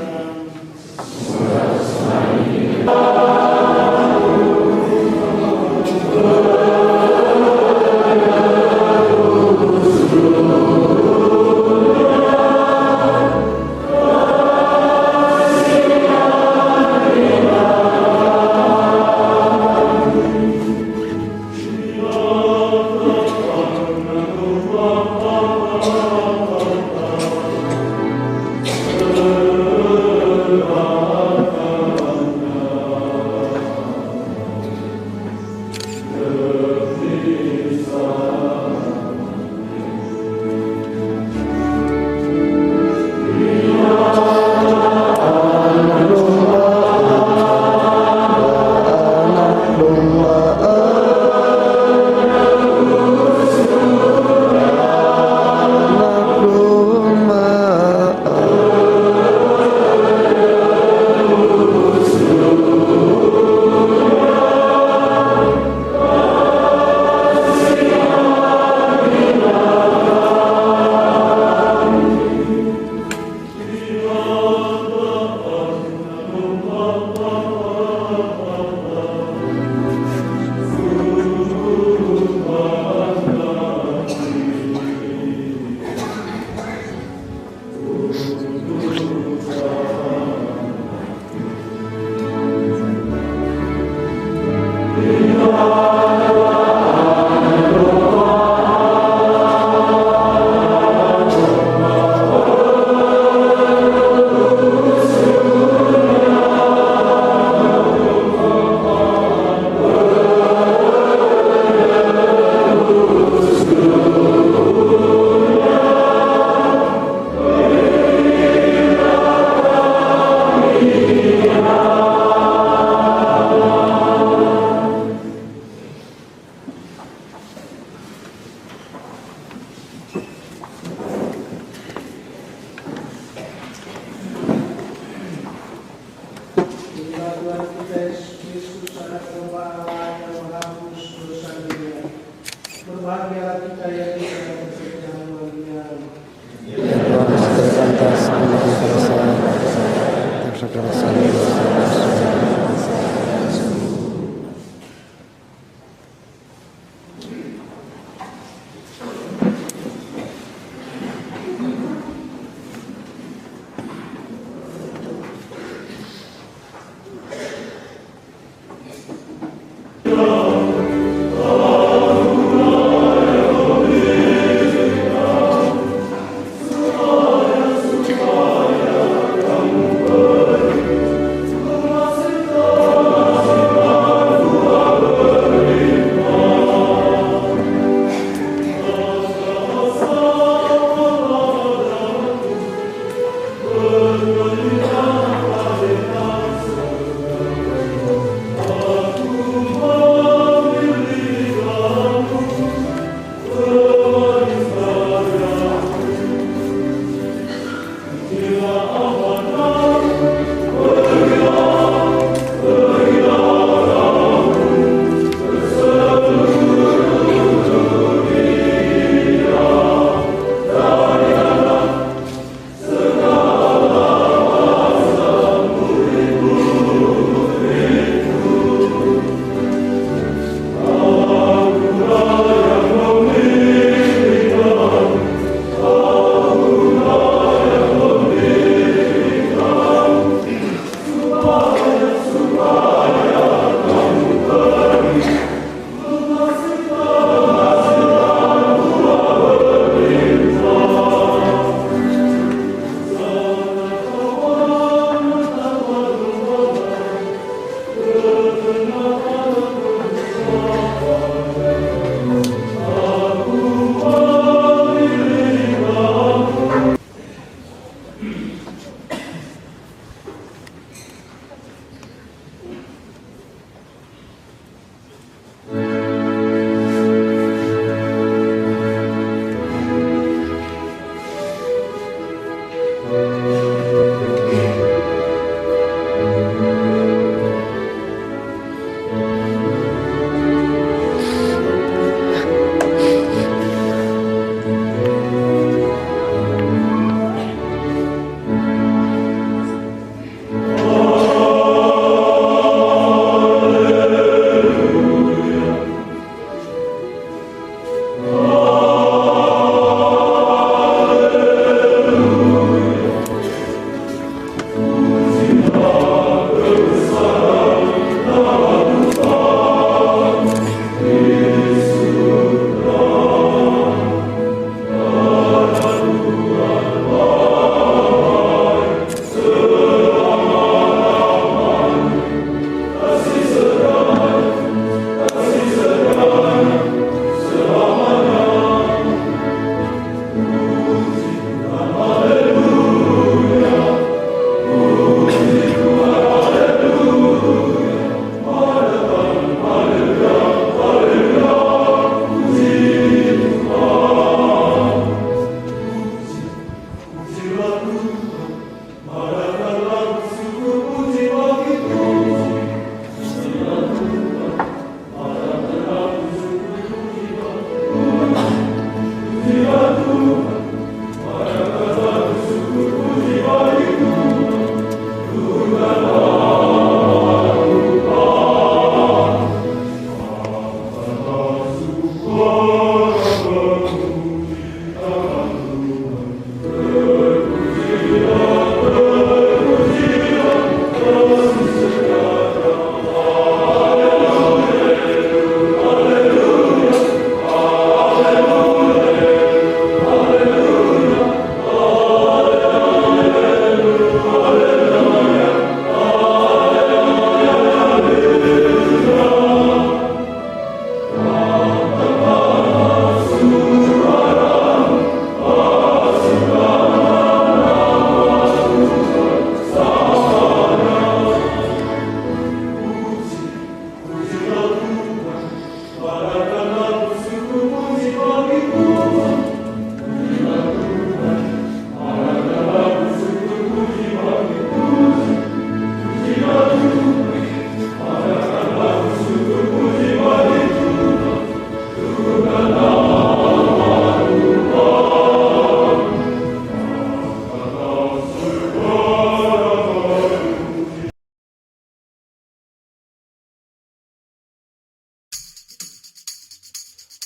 Tuhan kita Yesus Kristus, anak domba Allah yang menghapus dosa dunia. Berbahagialah kita yang bisa bersedia mulia. Oh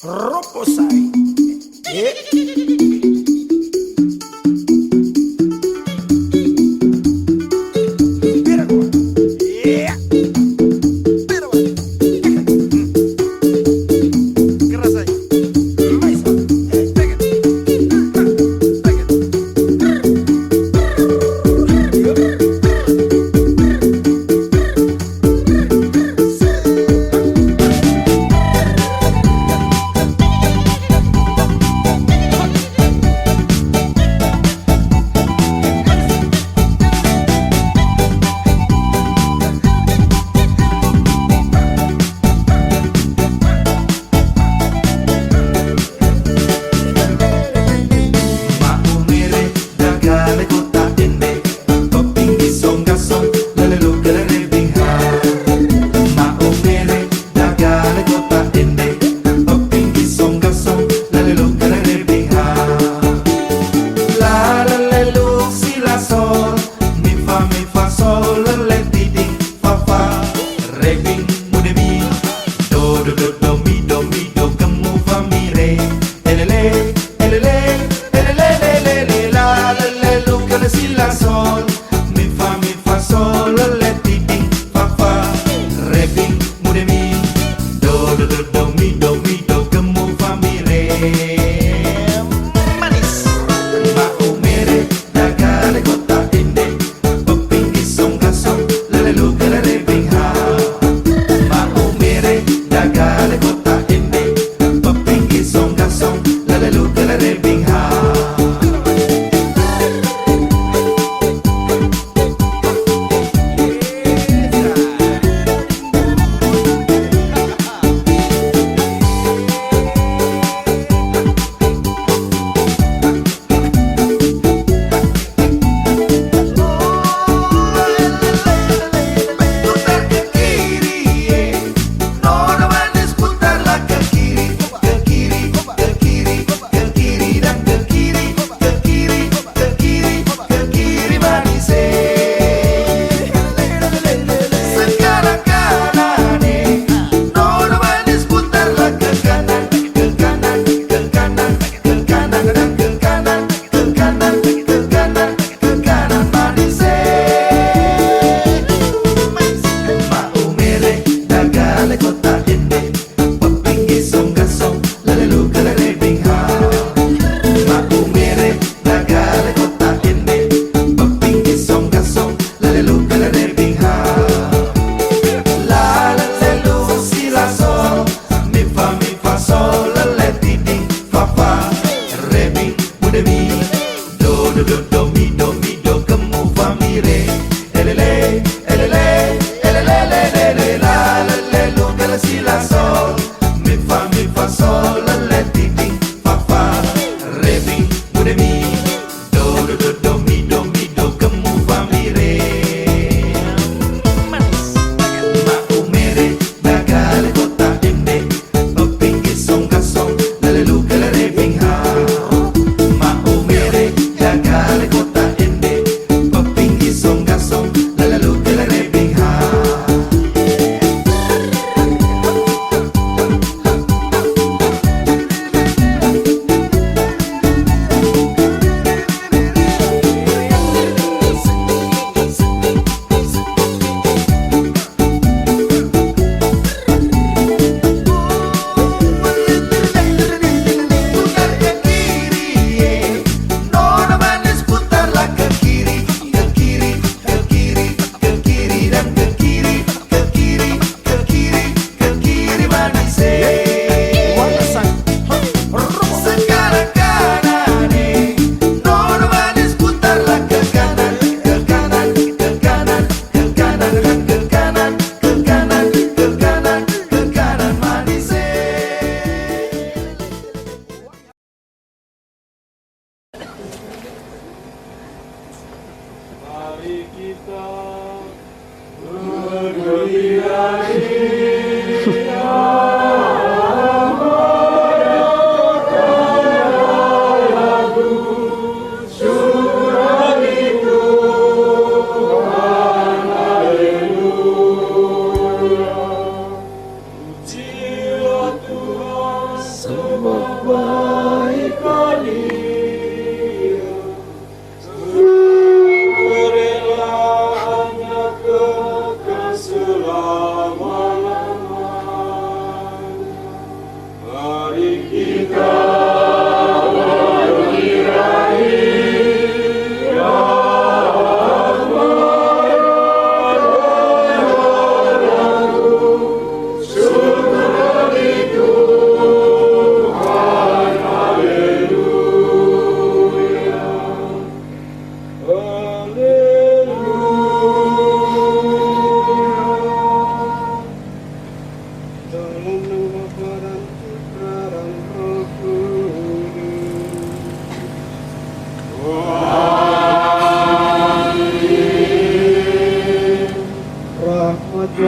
Roposai.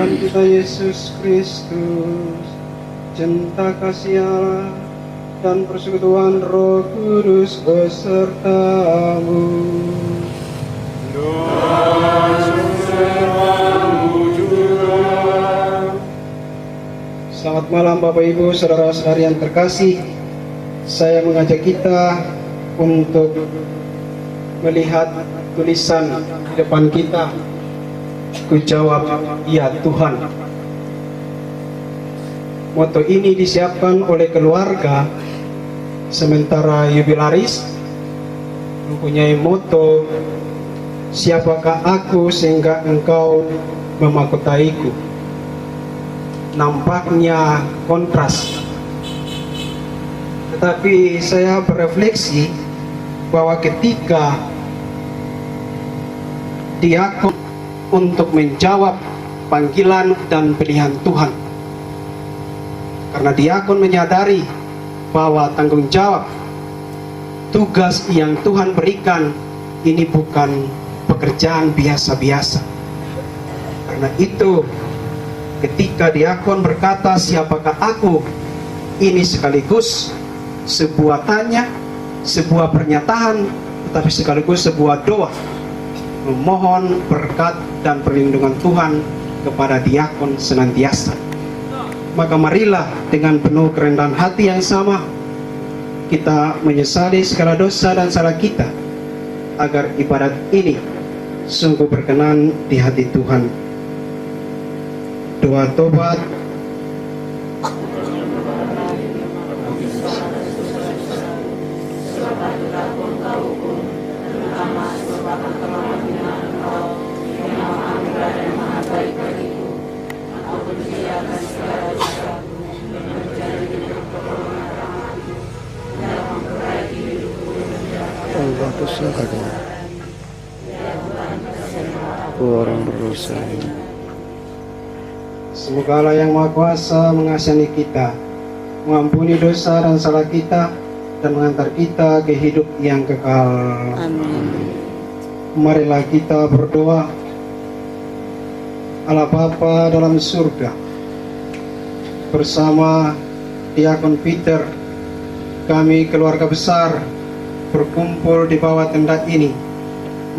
Tuhan kita Yesus Kristus, cinta kasih Allah, dan persekutuan Roh Kudus besertamu. Selamat malam Bapak Ibu, saudara-saudari yang terkasih. Saya mengajak kita untuk melihat tulisan di depan kita. Ku jawab, ya Tuhan. Moto ini disiapkan oleh keluarga, sementara jubilaris mempunyai moto, siapakah aku sehingga engkau memahkotaiku. Nampaknya kontras, tetapi saya berefleksi bahwa ketika diakon untuk menjawab panggilan dan pilihan Tuhan, karena diakon menyadari bahwa tanggung jawab tugas yang Tuhan berikan ini bukan pekerjaan biasa-biasa. Karena itu ketika diakon berkata siapakah aku, ini sekaligus sebuah tanya, sebuah pernyataan, tetapi sekaligus sebuah doa memohon berkat dan perlindungan Tuhan kepada diakon senantiasa. Maka marilah dengan penuh kerendahan hati yang sama kita menyesali segala dosa dan salah kita, agar ibadat ini sungguh berkenan di hati Tuhan. Doa tobat. Orang berdosa. Semoga Allah yang Maha Kuasa mengasihi kita, mengampuni dosa dan salah kita, dan mengantar kita ke hidup yang kekal. Amin. Marilah kita berdoa. Allah Bapa dalam surga, bersama Diakon Peter, kami keluarga besar berkumpul di bawah tenda ini,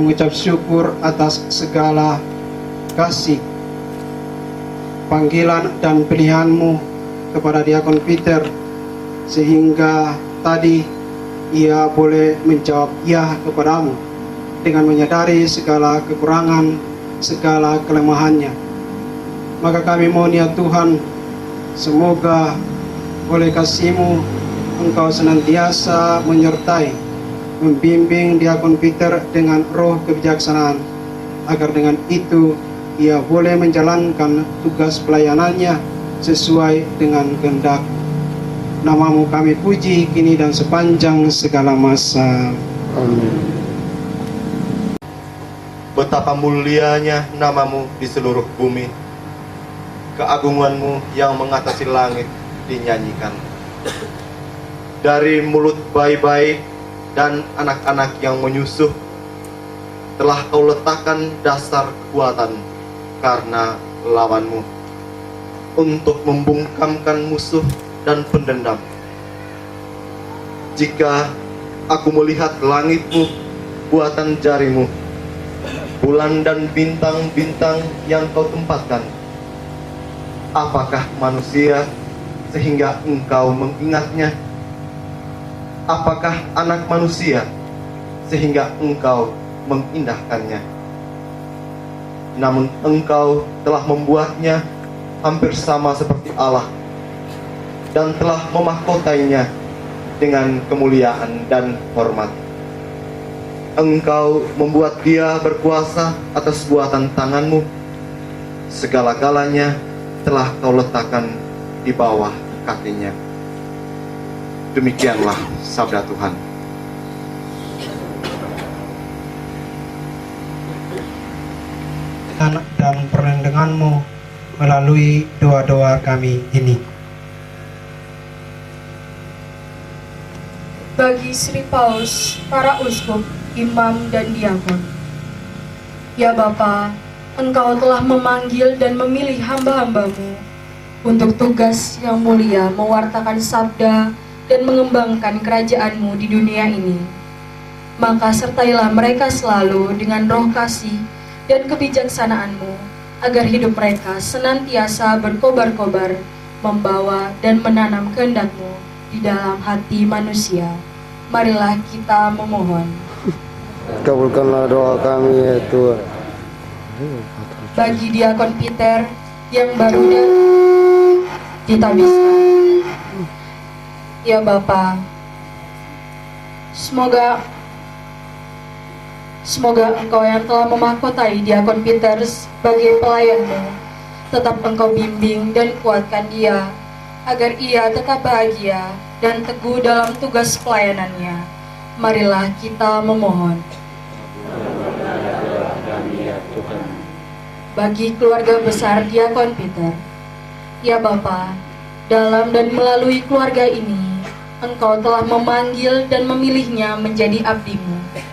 mengucap syukur atas segala kasih, panggilan dan pilihan-Mu kepada Diakon Peter, sehingga tadi ia boleh menjawab ya kepadamu dengan menyadari segala kekurangan, segala kelemahannya. Maka kami mohon ya Tuhan, semoga oleh kasih-Mu Engkau senantiasa menyertai, membimbing Diakon Peter dengan roh kebijaksanaan, agar dengan itu ia boleh menjalankan tugas pelayanannya sesuai dengan kehendak. Nama-Mu kami puji kini dan sepanjang segala masa. Amin. Betapa mulianya nama-Mu di seluruh bumi. Keagungan-Mu yang mengatasi langit dinyanyikan. Dari mulut bayi-bayi dan anak-anak yang menyusuh, telah Kau letakkan dasar kekuatan karena lawan-Mu, untuk membungkamkan musuh dan pendendam. Jika aku melihat langit-Mu, buatan jari-Mu, bulan dan bintang-bintang yang Kau tempatkan, apakah manusia sehingga Engkau mengingatnya? Apakah anak manusia sehingga Engkau mengindahkannya? Namun Engkau telah membuatnya hampir sama seperti Allah, dan telah memahkotainya dengan kemuliaan dan hormat. Engkau membuat dia berkuasa atas buatan tangan-Mu. Segala-galanya telah Kau letakkan di bawah kakinya. Demikianlah sabda Tuhan. Dan perlindungan-Mu melalui doa-doa kami ini. Bagi Sri Paus, para uskup, imam dan diakon, ya Bapa, Engkau telah memanggil dan memilih hamba-hambamu untuk tugas yang mulia mewartakan sabda dan mengembangkan kerajaan-Mu di dunia ini. Maka sertailah mereka selalu dengan roh kasih dan kebijaksanaan-Mu, agar hidup mereka senantiasa berkobar-kobar, membawa dan menanam kehendak-Mu di dalam hati manusia. Marilah kita memohon. Kabulkanlah doa kami ya Tuhan. Bagi Diakon Peter yang baru ditabiskan, ya Bapa, semoga Engkau yang telah memahkotai Diakon Peter sebagai pelayan-Mu, tetap Engkau bimbing dan kuatkan dia, agar ia tetap bahagia dan teguh dalam tugas pelayanannya. Marilah kita memohon. Bagi keluarga besar Diakon Peter, ya Bapa, dalam dan melalui keluarga ini, Engkau telah memanggil dan memilihnya menjadi abdi-Mu.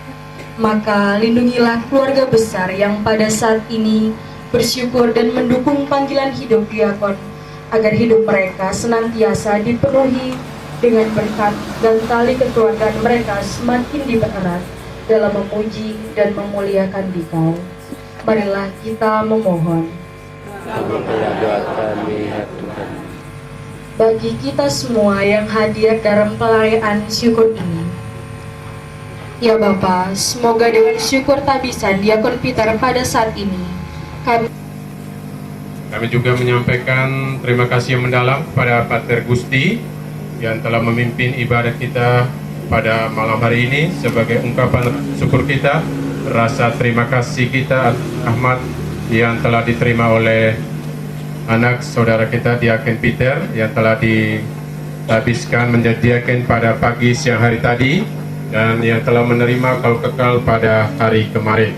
Maka lindungilah keluarga besar yang pada saat ini bersyukur dan mendukung panggilan hidup diakon, agar hidup mereka senantiasa dipenuhi dengan berkat dan tali kekeluargaan mereka semakin dipererat dalam memuji dan memuliakan Dikau. Marilah kita memohon. Bagi kita semua yang hadir dalam perayaan syukur ini, ya Bapa, semoga dengan syukur tabisan Diakon Peter pada saat ini, kami juga menyampaikan terima kasih yang mendalam kepada Pater Gusti yang telah memimpin ibadat kita pada malam hari ini sebagai ungkapan syukur kita, rasa terima kasih kita Ahmad yang telah diterima oleh anak saudara kita Diakon Peter yang telah dihabiskan menjadi diakon pada pagi siang hari tadi dan yang telah menerima kalau kekal pada hari kemarin.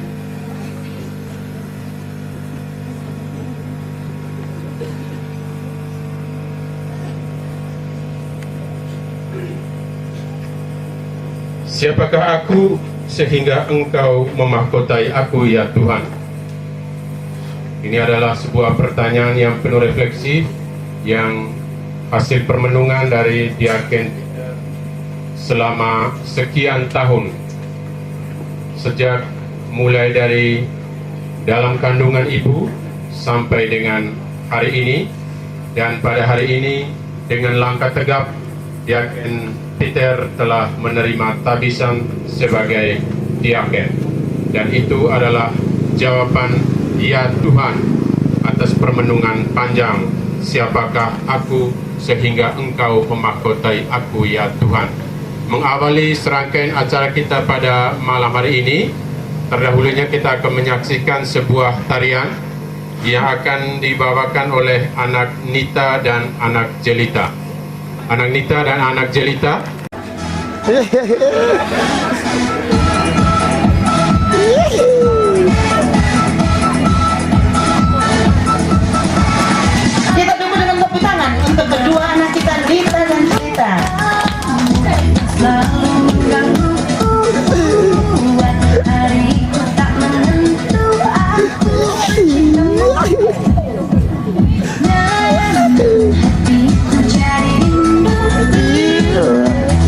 Siapakah aku sehingga Engkau memahkotai aku ya Tuhan? Ini adalah sebuah pertanyaan yang penuh refleksi, yang hasil permenungan dari Diakon selama sekian tahun, sejak mulai dari dalam kandungan ibu sampai dengan hari ini. Dan pada hari ini dengan langkah tegap Diakon Peter telah menerima tabisan sebagai diakon, dan itu adalah jawaban ya Tuhan atas permenungan panjang, siapakah aku sehingga Engkau memahkotai aku ya Tuhan. Mengawali serangkaian acara kita pada malam hari ini, terdahulunya kita akan menyaksikan sebuah tarian yang akan dibawakan oleh anak Nita dan anak Jelita. Anak Nita dan anak Jelita. Kita tunggu dengan tepuk tangan untuk kedua anak kita, Nita dan Jelita. Selalu menggangguku, buat hariku tak menentu, aku hatiku jadi rindu.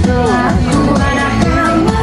Aku anak kamu.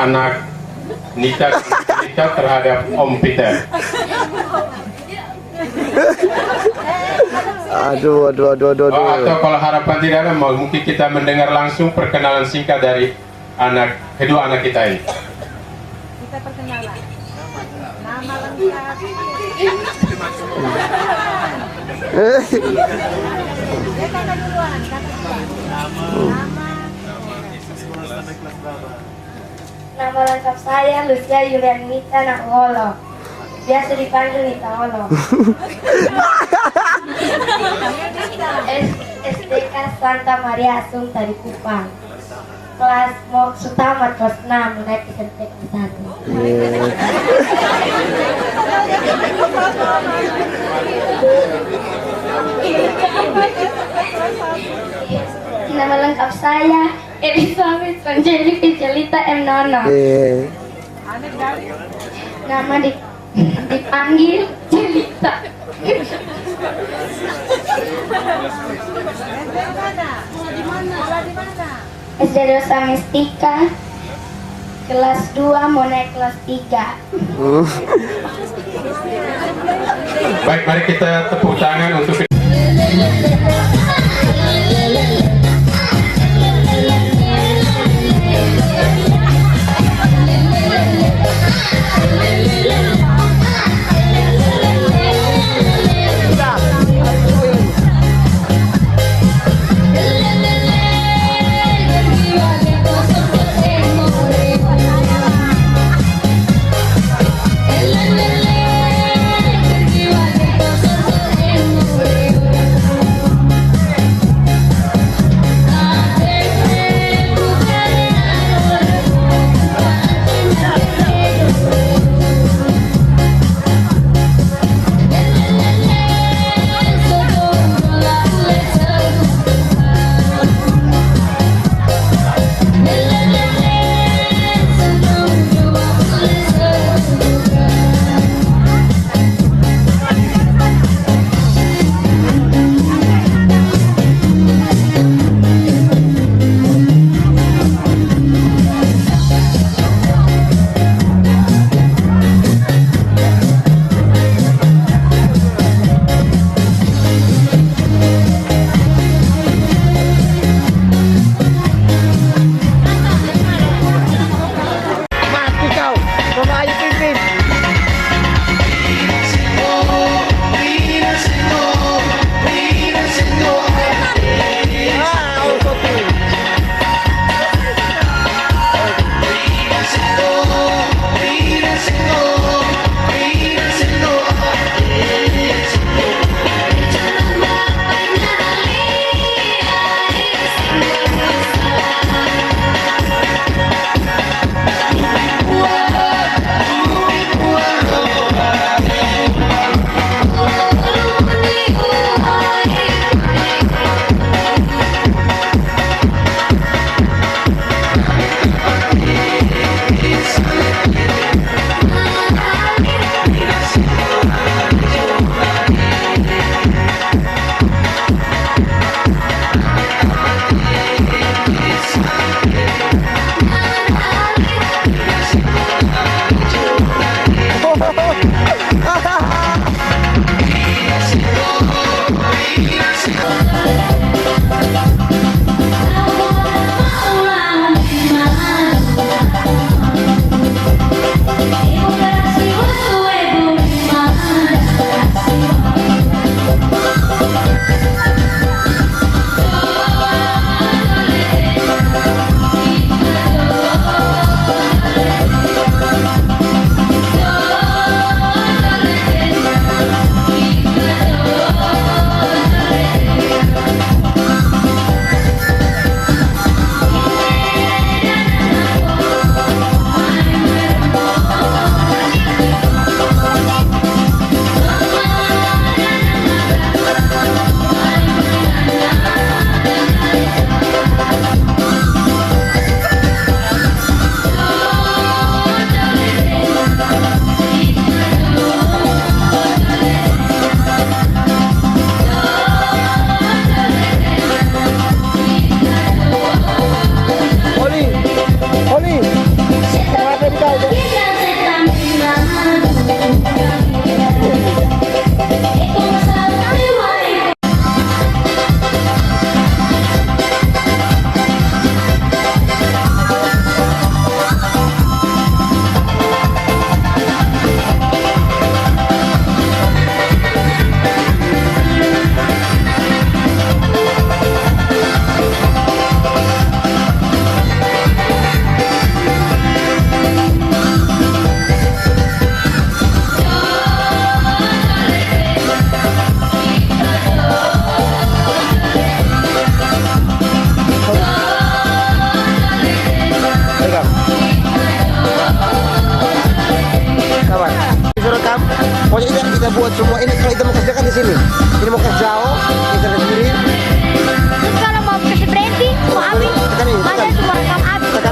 anak Nita terhadap Om Peter. Aduh. Atau kalau harapan tidak ada, mungkin kita mendengar langsung perkenalan singkat dari kedua anak kita ini. Kita perkenalan. Nama lengkap. Kakak duluan. Nama lengkap saya Lucia Yulianita Nakolo. Biasa dipanggil Nita Olo. SDK Santa Maria Assumpta di Kupang. Kelas Sutamat kelas 6 naik SMT kelas 1. Nama lengkap saya Elizabeth Angeli Picelita M. Nono. Nama dipanggil Celita. SD Dosa Mistika kelas 2 mau naik kelas 3. Baik, mari kita tepuk tangan untuk Hey!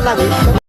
lagi.